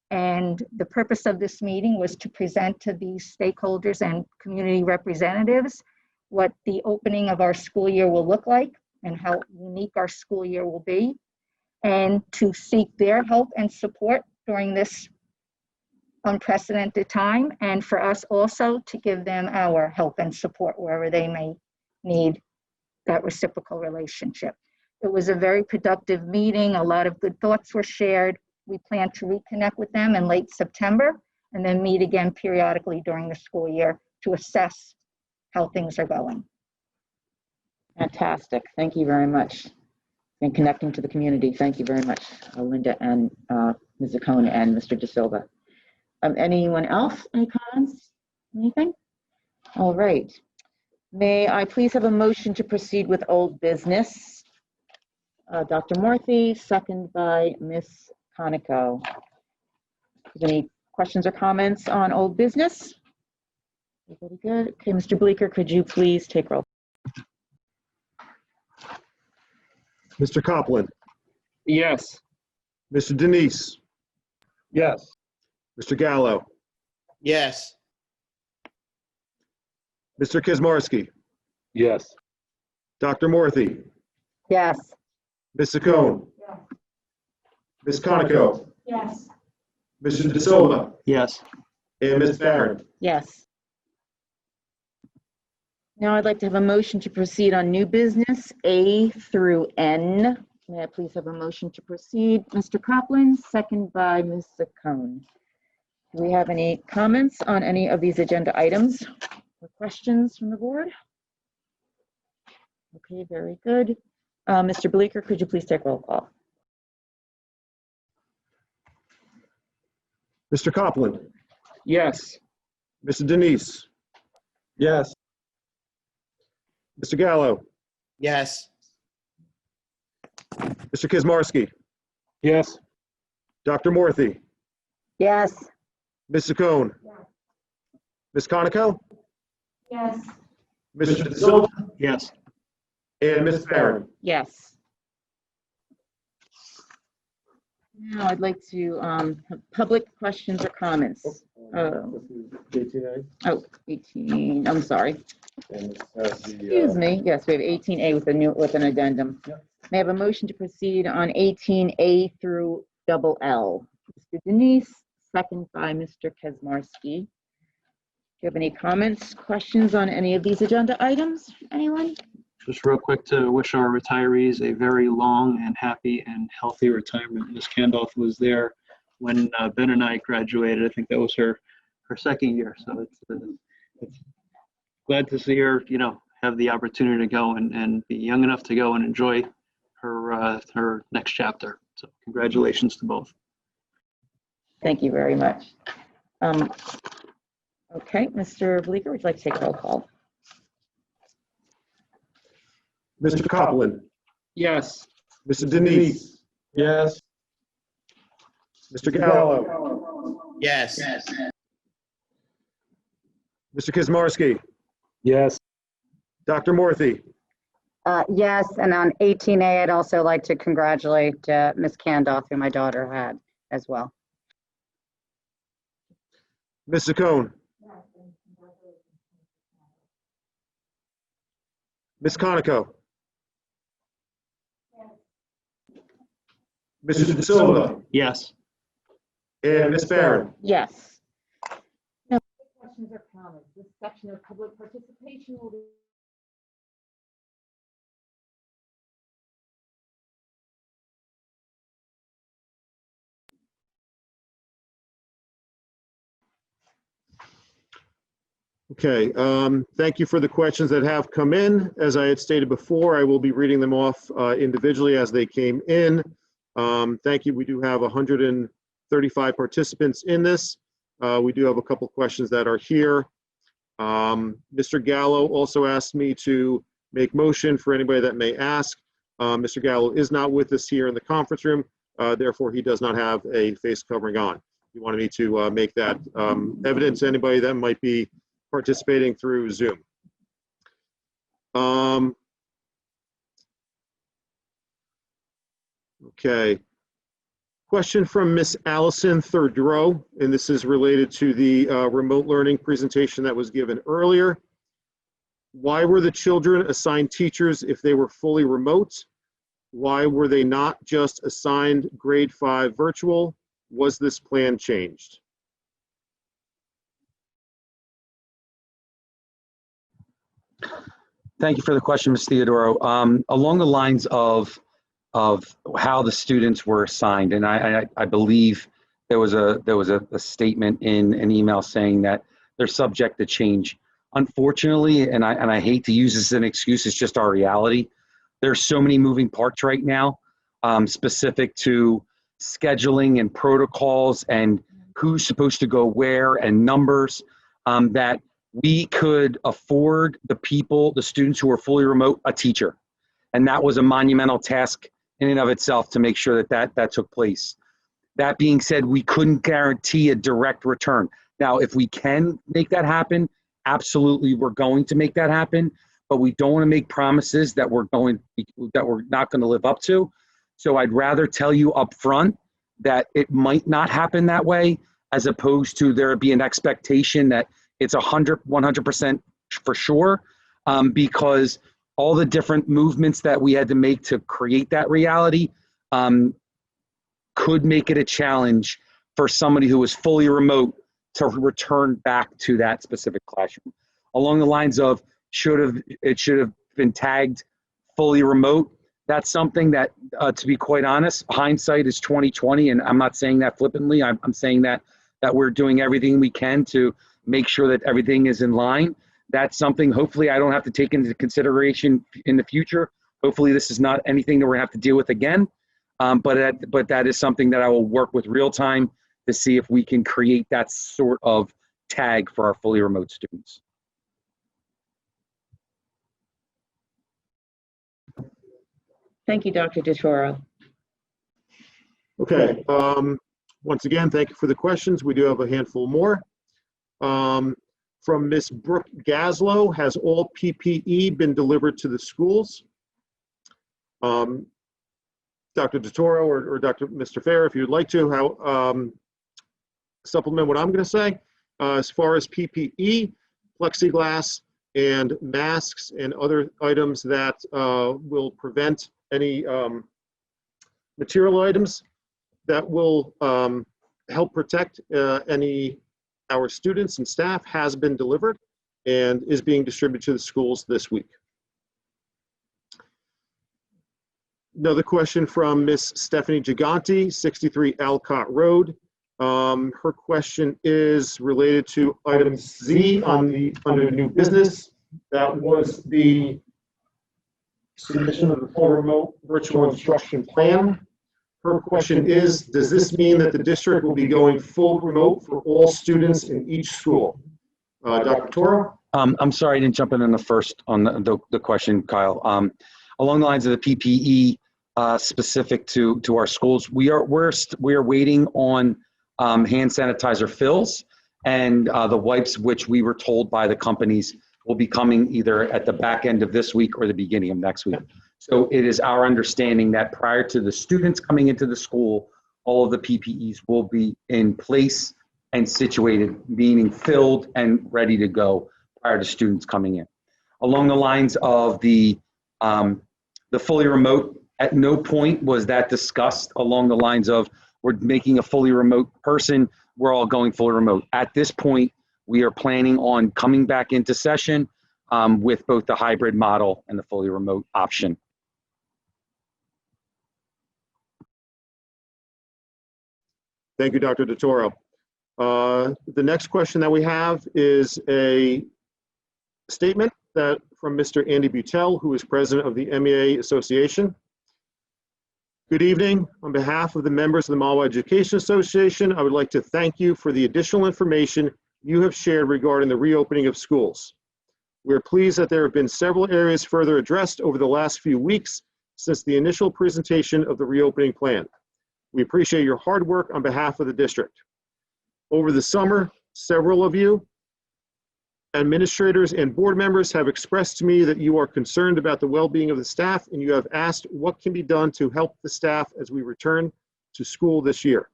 And the purpose of this meeting was to present to these stakeholders and community representatives what the opening of our school year will look like and how unique our school year will be, and to seek their help and support during this unprecedented time, and for us also to give them our help and support wherever they may need that reciprocal relationship. It was a very productive meeting. A lot of good thoughts were shared. We plan to reconnect with them in late September and then meet again periodically during the school year to assess how things are going. Fantastic. Thank you very much. And connecting to the community. Thank you very much, Linda and Ms. Zacone and Mr. DeSilva. Anyone else? Any comments? Anything? All right. May I please have a motion to proceed with old business? Dr. Morthy, second by Ms. Conoco. Any questions or comments on old business? Everybody good? Okay, Mr. Bleeker, could you please take roll? Mr. Copland, Yes. Mr. Denise, Yes. Mr. Gallo, Yes. Mr. Kizmarsky, Yes. Dr. Morthy, Yes. Ms. Zacone, Ms. Conoco, Yes. Mr. DeSilva, Yes. and Ms. Barron. Yes. Now I'd like to have a motion to proceed on new business A through N. May I please have a motion to proceed? Mr. Copland, second by Ms. Zacone. Do we have any comments on any of these agenda items or questions from the board? Okay, very good. Mr. Bleeker, could you please take roll call? Mr. Copland, Yes. Mr. Denise, Yes. Mr. Gallo, Yes. Mr. Kizmarsky, Yes. Dr. Morthy, Yes. Ms. Zacone, Ms. Conoco, Yes. Mr. DeSilva, Yes. and Ms. Barron. Yes. Now I'd like to have public questions or comments. This is 18A. Oh, 18, I'm sorry. And it has the, Excuse me. Yes, we have 18A with an addendum. Yep. May I have a motion to proceed on 18A through double L? Mr. Denise, second by Mr. Kazmarsky. Do you have any comments, questions on any of these agenda items? Anyone? Just real quick to wish our retirees a very long and happy and healthy retirement. Ms. Candolph was there when Ben and I graduated. I think that was her second year. So it's glad to see her, have the opportunity to go and be young enough to go and enjoy her next chapter. So congratulations to both. Thank you very much. Okay, Mr. Bleeker, would you like to take a roll call? Mr. Copland, Yes. Mr. Denise, Yes. Mr. Gallo, Yes. Mr. Kizmarsky, yes. Dr. Morthy, Yes, and on 18A, I'd also like to congratulate Ms. Candolph, who my daughter had as well. Ms. Zacone, Ms. Conoco? Mr. De Silva? Yes. And Ms. Barron? Yes. No questions or comments. This section of public participation will be. Okay, thank you for the questions that have come in. As I had stated before, I will be reading them off individually as they came in. Thank you. We do have 135 participants in this. We do have a couple questions that are here. Mr. Gallo also asked me to make motion for anybody that may ask. Mr. Gallo is not with us here in the conference room, therefore he does not have a face covering on. He wanted me to make that evident to anybody that might be participating through Zoom. Okay. Question from Miss Allison, third row, and this is related to the remote learning presentation that was given earlier. Why were the children assigned teachers if they were fully remote? Why were they not just assigned grade 5 virtual? Was this plan changed? Thank you for the question, Ms. Theodoro. Along the lines of how the students were assigned, and I believe there was a statement in an email saying that they're subject to change. Unfortunately, and I hate to use this as an excuse, it's just our reality. There's so many moving parts right now, specific to scheduling and protocols and who's supposed to go where and numbers, that we could afford the students who are fully remote, a teacher. And that was a monumental task in and of itself to make sure that took place. That being said, we couldn't guarantee a direct return. Now, if we can make that happen, absolutely, we're going to make that happen, but we don't want to make promises that we're not going to live up to. So I'd rather tell you up front that it might not happen that way, as opposed to there be an expectation that it's 100% for sure, because all the different movements that we had to make to create that reality could make it a challenge for somebody who was fully remote to return back to that specific classroom. Along the lines of it should have been tagged fully remote. That's something that, to be quite honest, hindsight is 2020, and I'm not saying that flippantly. I'm saying that we're doing everything we can to make sure that everything is in line. That's something hopefully I don't have to take into consideration in the future. Hopefully this is not anything that we're gonna have to deal with again. But that is something that I will work with real time to see if we can create that sort of tag for our fully remote students. Thank you, Dr. DeToro. Okay, once again, thank you for the questions. We do have a handful more. From Ms. Brooke Gaslow, has all PPE been delivered to the schools? Dr. DeToro or Mr. Fair, if you'd like to, supplement what I'm going to say. As far as PPE, plexiglass and masks and other items that will prevent any material items that will help protect our students and staff has been delivered and is being distributed to the schools this week. Another question from Miss Stephanie Giganti, 63 Alcott Road. Her question is related to item Z under new business. That was the submission of the full remote virtual instruction plan. Her question is, does this mean that the district will be going full remote for all students in each school? Dr. Toro? I'm sorry I didn't jump in on the first on the question, Kyle. Along the lines of the PPE specific to our schools, we are waiting on hand sanitizer fills and the wipes, which we were told by the companies will be coming either at the back end of this week or the beginning of next week. So it is our understanding that prior to the students coming into the school, all of the PPEs will be in place and situated, meaning filled and ready to go prior to students coming in. along the lines of the fully remote. At no point was that discussed along the lines of we're making a fully remote person, we're all going fully remote. At this point, we are planning on coming back into session with both the hybrid model and the fully remote option. Thank you, Dr. DeToro. The next question that we have is a statement from Mr. Andy Butel, who is president of the MEA Association. Good evening. On behalf of the members of the Mahwah Education Association, I would like to thank you for the additional information you have shared regarding the reopening of schools. We are pleased that there have been several areas further addressed over the last few weeks since the initial presentation of the reopening plan. We appreciate your hard work on behalf of the district. Over the summer, several of you, administrators and board members, have expressed to me that you are concerned about the well-being of the staff, and you have asked what can be done to help the staff as we return to school this year.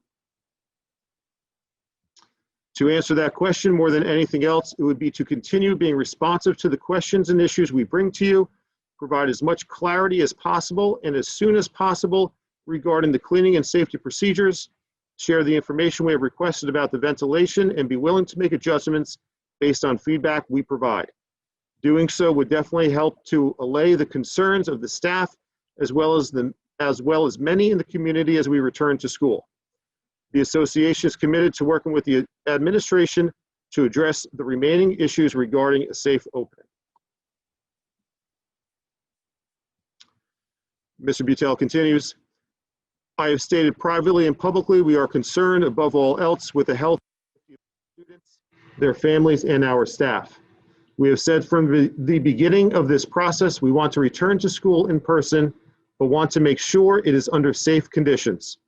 To answer that question more than anything else, it would be to continue being responsive to the questions and issues we bring to you, provide as much clarity as possible and as soon as possible regarding the cleaning and safety procedures, share the information we have requested about the ventilation, and be willing to make adjustments based on feedback we provide. Doing so would definitely help to allay the concerns of the staff as well as many in the community as we return to school. The association is committed to working with the administration to address the remaining issues regarding a safe opening. Mr. Butel continues, I have stated privately and publicly we are concerned above all else with the health of students, their families, and our staff. We have said from the beginning of this process we want to return to school in person, but want to make sure it is under safe conditions.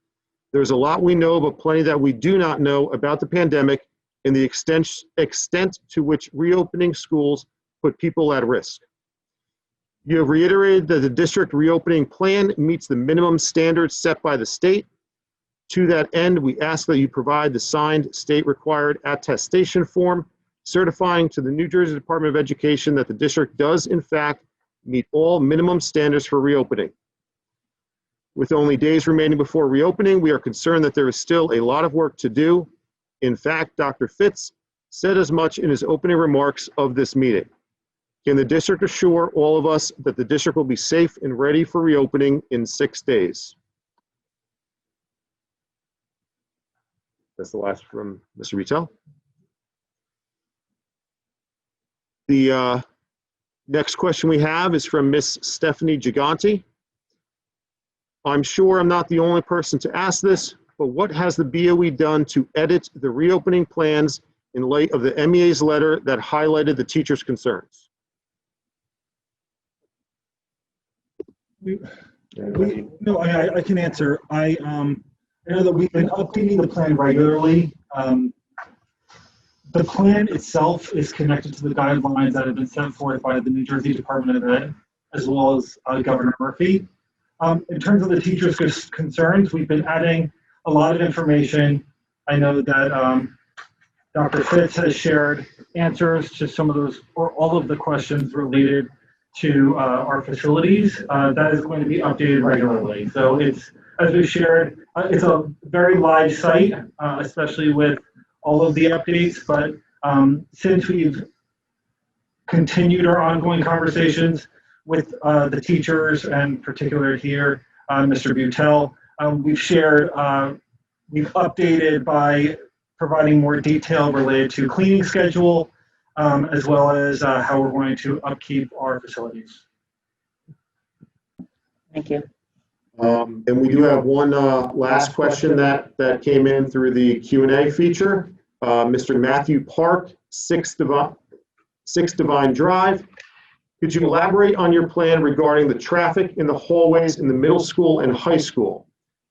There's a lot we know, but plenty that we do not know about the pandemic and the extent to which reopening schools put people at risk. You have reiterated that the district reopening plan meets the minimum standards set by the state. To that end, we ask that you provide the signed state-required attestation form certifying to the New Jersey Department of Education that the district does, in fact, meet all minimum standards for reopening. With only days remaining before reopening, we are concerned that there is still a lot of work to do. In fact, Dr. Fitz said as much in his opening remarks of this meeting. Can the district assure all of us that the district will be safe and ready for reopening in 6 days? That's the last from Mr. Butel. The next question we have is from Miss Stephanie Giganti. I'm sure I'm not the only person to ask this, but what has the BOE done to edit the reopening plans in light of the MEA's letter that highlighted the teachers' concerns? No, I can answer. I know that we've been updating the plan regularly. The plan itself is connected to the guidelines that have been set forth by the New Jersey Department of Ed, as well as Governor Murphy. In terms of the teachers' concerns, we've been adding a lot of information. I know that Dr. Fitz has shared answers to some of those, or all of the questions related to our facilities. That is going to be updated regularly. So it's, as we shared, it's a very live site, especially with all of the updates. But since we've continued our ongoing conversations with the teachers, and particularly here, Mr. Butel, we've shared, we've updated by providing more detail related to cleaning schedule, as well as how we're going to upkeep our facilities. Thank you. And we do have one last question that came in through the Q&A feature. Mr. Matthew Park, 6 Divine Drive. Could you elaborate on your plan regarding the traffic in the hallways in the middle school and high school?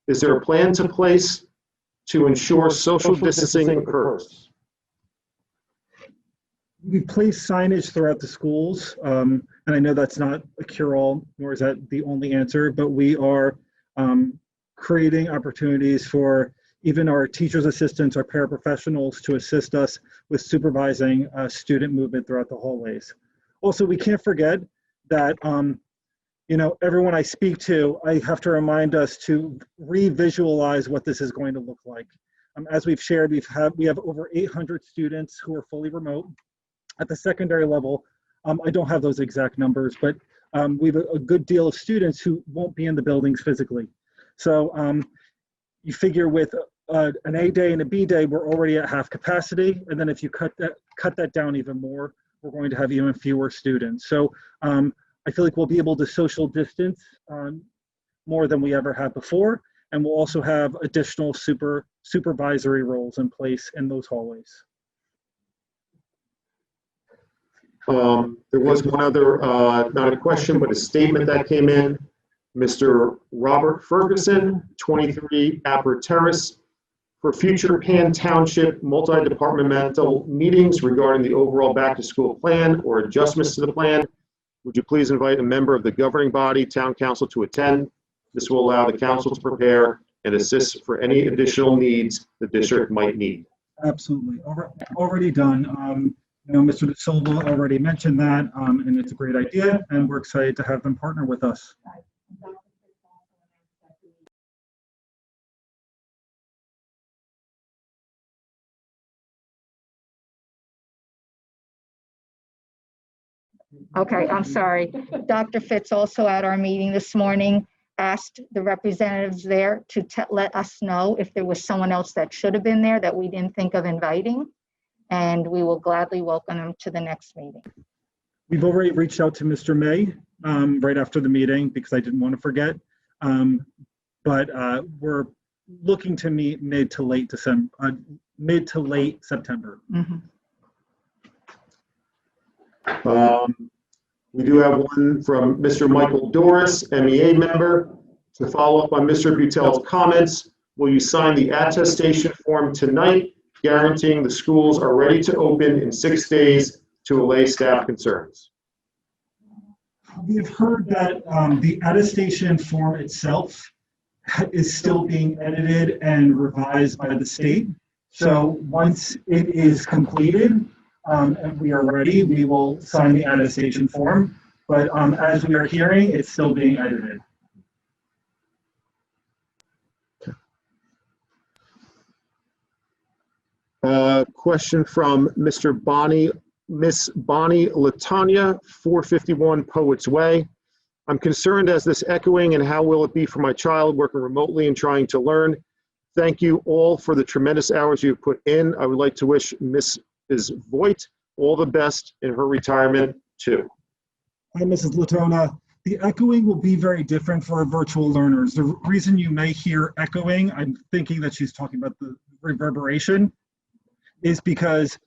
Is there a plan to place to ensure social distancing occurs? We place signage throughout the schools, and I know that's not a cure-all, nor is that the only answer, but we are creating opportunities for even our teachers' assistants, our paraprofessionals, to assist us with supervising student movement throughout the hallways. Also, we can't forget that, everyone I speak to, I have to remind us to revisualize what this is going to look like. As we've shared, we have over 800 students who are fully remote. At the secondary level, I don't have those exact numbers, but we have a good deal of students who won't be in the buildings physically. So you figure with an A day and a B day, we're already at half capacity. And then if you cut that down even more, we're going to have even fewer students. So I feel like we'll be able to social distance more than we ever have before. And we'll also have additional supervisory roles in place in those hallways. There was one other, not a question, but a statement that came in. Mr. Robert Ferguson, 23 Apper Terrace. For future Township multi-departmental meetings regarding the overall back-to-school plan or adjustments to the plan, would you please invite a member of the governing body, town council, to attend? This will allow the council to prepare and assist for any additional needs the district might need. Absolutely, already done. Mr. De Silva already mentioned that, and it's a great idea, and we're excited to have them partner with us. Okay, I'm sorry. Dr. Fitz also at our meeting this morning asked the representatives there to let us know if there was someone else that should have been there that we didn't think of inviting, and we will gladly welcome them to the next meeting. We've already reached out to Mr. May right after the meeting because I didn't want to forget, but we're looking to meet mid to late September. Mm-hmm. We do have one from Mr. Michael Doris, MEA member. To follow up on Mr. Butel's comments, will you sign the attestation form tonight, guaranteeing the schools are ready to open in 6 days to allay staff concerns? We've heard that the attestation form itself is still being edited and revised by the state. So once it is completed, and we are ready, we will sign the attestation form. But as we are hearing, it's still being edited. Question from Miss Bonnie Latanya, 451 Poets Way. I'm concerned as this echoing and how will it be for my child working remotely and trying to learn. Thank you all for the tremendous hours you've put in. I would like to wish Mrs. Voigt all the best in her retirement too. Hi, Mrs. Latona. The echoing will be very different for our virtual learners. The reason you may hear echoing, I'm thinking that she's talking about the reverberation, is because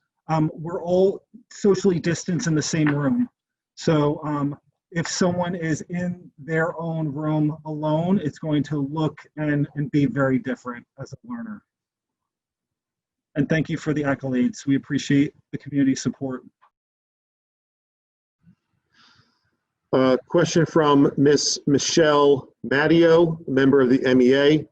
we're all socially distanced in the same room. So if someone is in their own room alone, it's going to look and be very different as a learner. And thank you for the accolades. We appreciate the community support. Question from Miss Michelle Matteo, member of the MEA.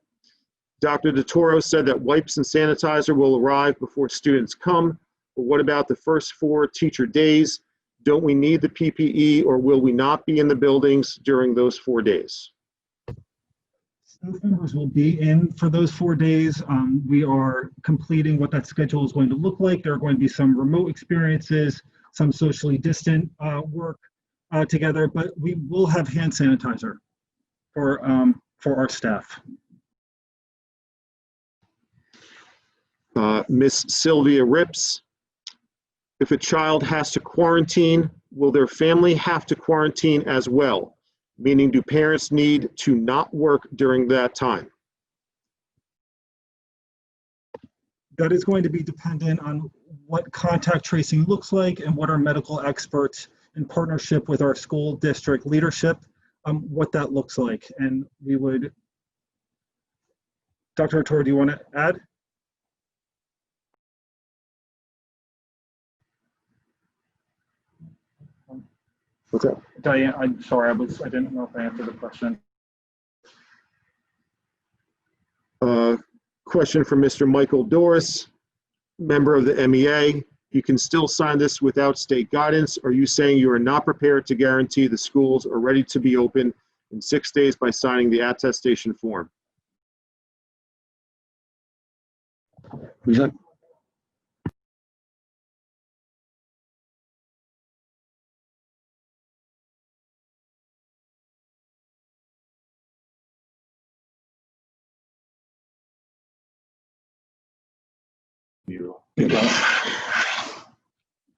Dr. DeToro said that wipes and sanitizer will arrive before students come, but what about the first 4 teacher days? Don't we need the PPE, or will we not be in the buildings during those 4 days? Staff members will be in for those 4 days. We are completing what that schedule is going to look like. There are going to be some remote experiences, some socially distant work together, but we will have hand sanitizer for our staff. Miss Sylvia Rips, if a child has to quarantine, will their family have to quarantine as well? Meaning, do parents need to not work during that time? That is going to be dependent on what contact tracing looks like and what our medical experts in partnership with our school district leadership, what that looks like. And we would, Dr. Arturo, do you want to add? What's that? Diane, I'm sorry, I didn't know if I answered the question. Question from Mr. Michael Doris, member of the MEA. you can still sign this without state guidance? Are you saying you are not prepared to guarantee the schools are ready to be open in 6 days by signing the attestation form? Would you like-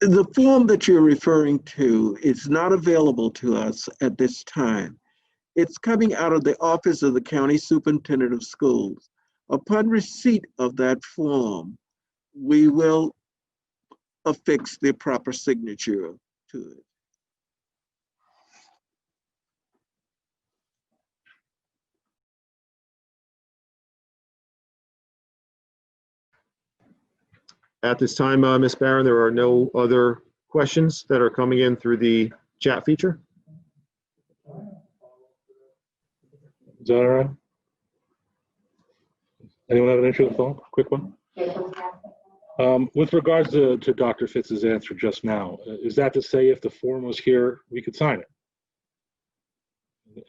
The form that you're referring to is not available to us at this time. It's coming out of the office of the County Superintendent of Schools. Upon receipt of that form, we will affix the proper signature to it. At this time, Ms. Barron, there are no other questions that are coming in through the chat feature. Is that all right? Anyone have an issue with the phone? Quick one. With regards to Dr. Fitz's answer just now, is that to say if the form was here, we could sign it?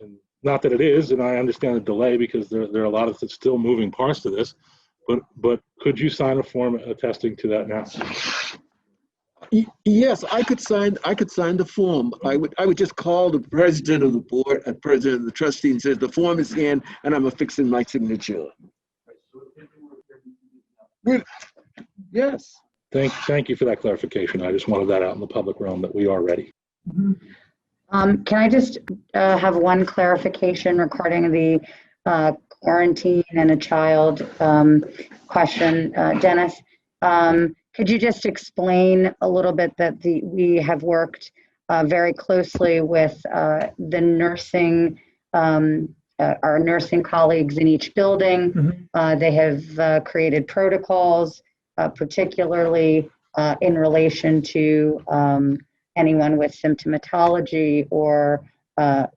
And not that it is, and I understand the delay because there are a lot of still moving parts to this, but could you sign a form attesting to that now? Yes, I could sign the form. I would just call the president of the board, president of the trustee, and says the form is in, and I'm affixing my signature. Yes. Thank you for that clarification. I just wanted that out in the public realm that we are ready. Can I just have one clarification regarding the quarantine and a child question, Dennis? Could you just explain a little bit that we have worked very closely with the nursing, our nursing colleagues in each building. Mhm. They have created protocols, particularly in relation to anyone with symptomatology or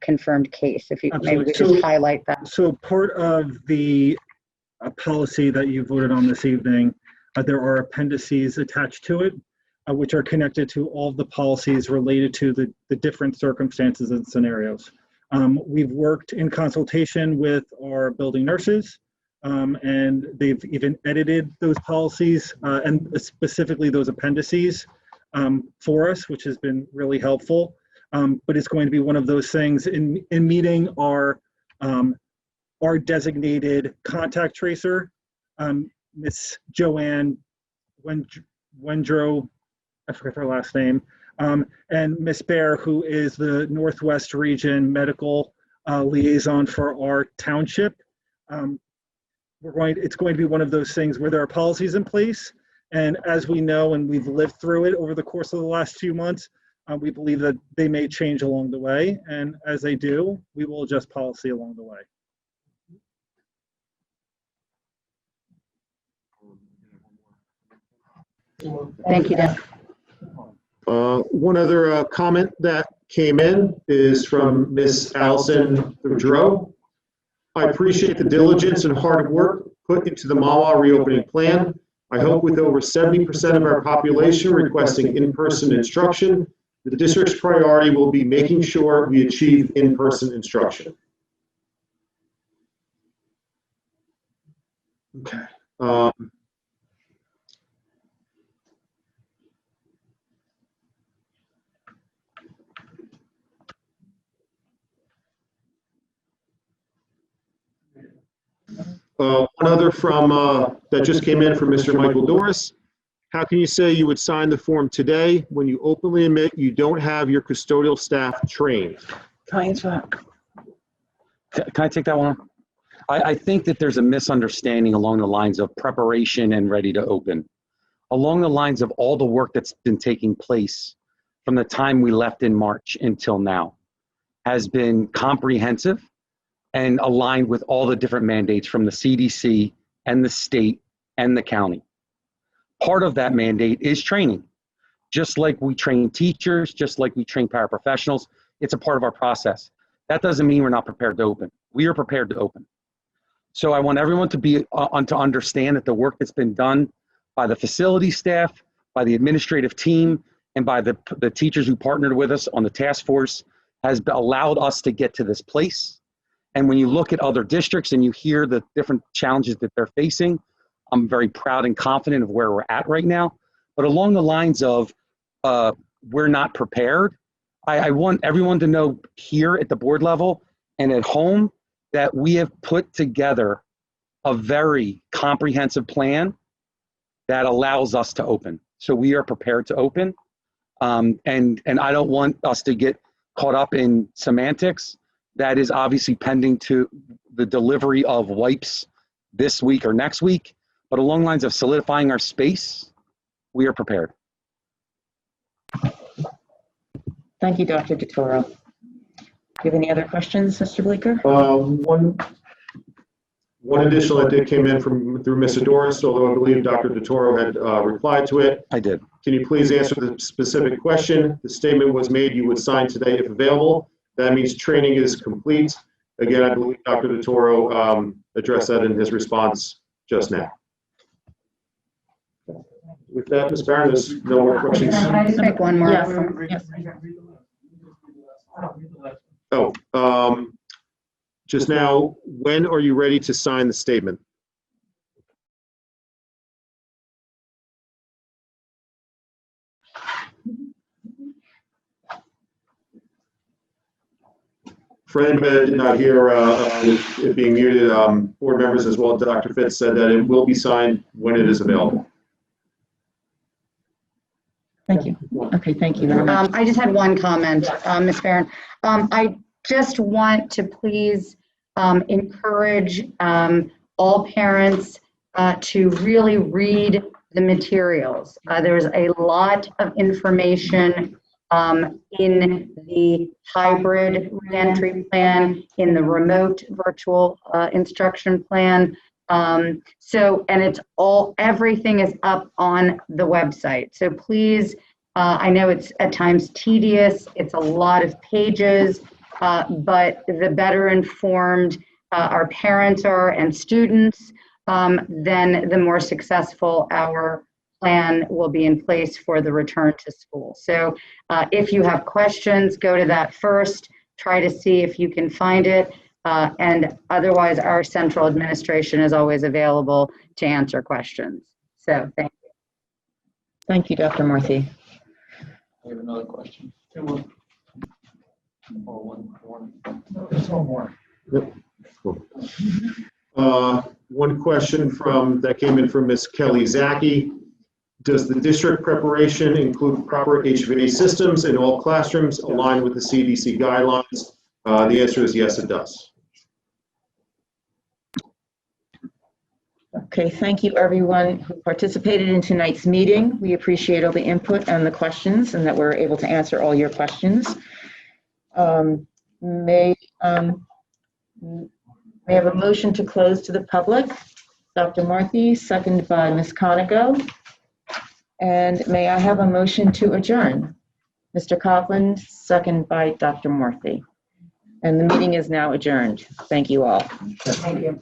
confirmed case. If you maybe Absolutely. just highlight that. So part of the policy that you voted on this evening, there are appendices attached to it, which are connected to all the policies related to the different circumstances and scenarios. We've worked in consultation with our building nurses, and they've even edited those policies and specifically those appendices for us, which has been really helpful. But it's going to be one of those things in meeting our designated contact tracer, Miss Joanne Wendro, I forget her last name, and Miss Bear, who is the Northwest Region Medical Liaison for our township. It's going to be one of those things where there are policies in place, and as we know, and we've lived through it over the course of the last few months, we believe that they may change along the way, and as they do, we will adjust policy along the way. Thank you, Dan. One other comment that came in is from Miss Allison Boudreau. I appreciate the diligence and hard work put into the Mahwah reopening plan. I hope with over 70% of our population requesting in-person instruction, the district's priority will be making sure we achieve in-person instruction. Okay. One other from that just came in from Mr. Michael Doris. How can you say you would sign the form today when you openly admit you don't have your custodial staff trained? Can I answer that? Can I take that one? I think that there's a misunderstanding along the lines of preparation and ready to open. Along the lines of all the work that's been taking place from the time we left in March until now has been comprehensive and aligned with all the different mandates from the CDC and the state and the county. Part of that mandate is training. Just like we train teachers, just like we train paraprofessionals, it's a part of our process. That doesn't mean we're not prepared to open. We are prepared to open. So I want everyone to be to understand that the work that's been done by the facility staff, by the administrative team, and by the teachers who partnered with us on the task force has allowed us to get to this place. And when you look at other districts and you hear the different challenges that they're facing, I'm very proud and confident of where we're at right now. But along the lines of we're not prepared, I want everyone to know here at the board level and at home that we have put together a very comprehensive plan that allows us to open. So we are prepared to open. And I don't want us to get caught up in semantics. That is obviously pending to the delivery of wipes this week or next week. But along lines of solidifying our space, we are prepared. Thank you, Dr. DeToro. Do you have any other questions, Mr. Bleeker? One additional that came in through Mr. Doris, although I believe Dr. DeToro had replied to it. I did. Can you please answer the specific question? The statement was made you would sign today if available. That means training is complete. Again, I believe Dr. DeToro addressed that in his response just now. With that, Ms. Barron, there's no more questions. Can I just make one more? Yes. Oh, just now, when are you ready to sign the statement? For anybody that did not hear it being muted, board members as well, Dr. Fitz said that it will be signed when it is available. Thank you. Okay, thank you very much. I just had one comment, Ms. Barron. I just want to please encourage all parents to really read the materials. There's a lot of information in the hybrid reentry plan, in the remote virtual instruction plan. And it's everything is up on the website. So please, I know it's at times tedious, it's a lot of pages, but the better informed our parents are and students, then the more successful our plan will be in place for the return to school. So if you have questions, go to that first, try to see if you can find it. And otherwise, our central administration is always available to answer questions. So thank you. Thank you, Dr. Murthy. I have another question. There's one more. Yep. Cool. One question that came in from Ms. Kelly Zaki. Does the district preparation include proper HVAC systems in all classrooms aligned with the CDC guidelines? The answer is yes, it does. Okay, thank you everyone who participated in tonight's meeting. We appreciate all the input and the questions and that we're able to answer all your questions. May I have a motion to close to the public? Dr. Murthy, second by Ms. Conago. And may I have a motion to adjourn? Mr. Coughlin, second by Dr. Murthy. And the meeting is now adjourned. Thank you all. Thank you.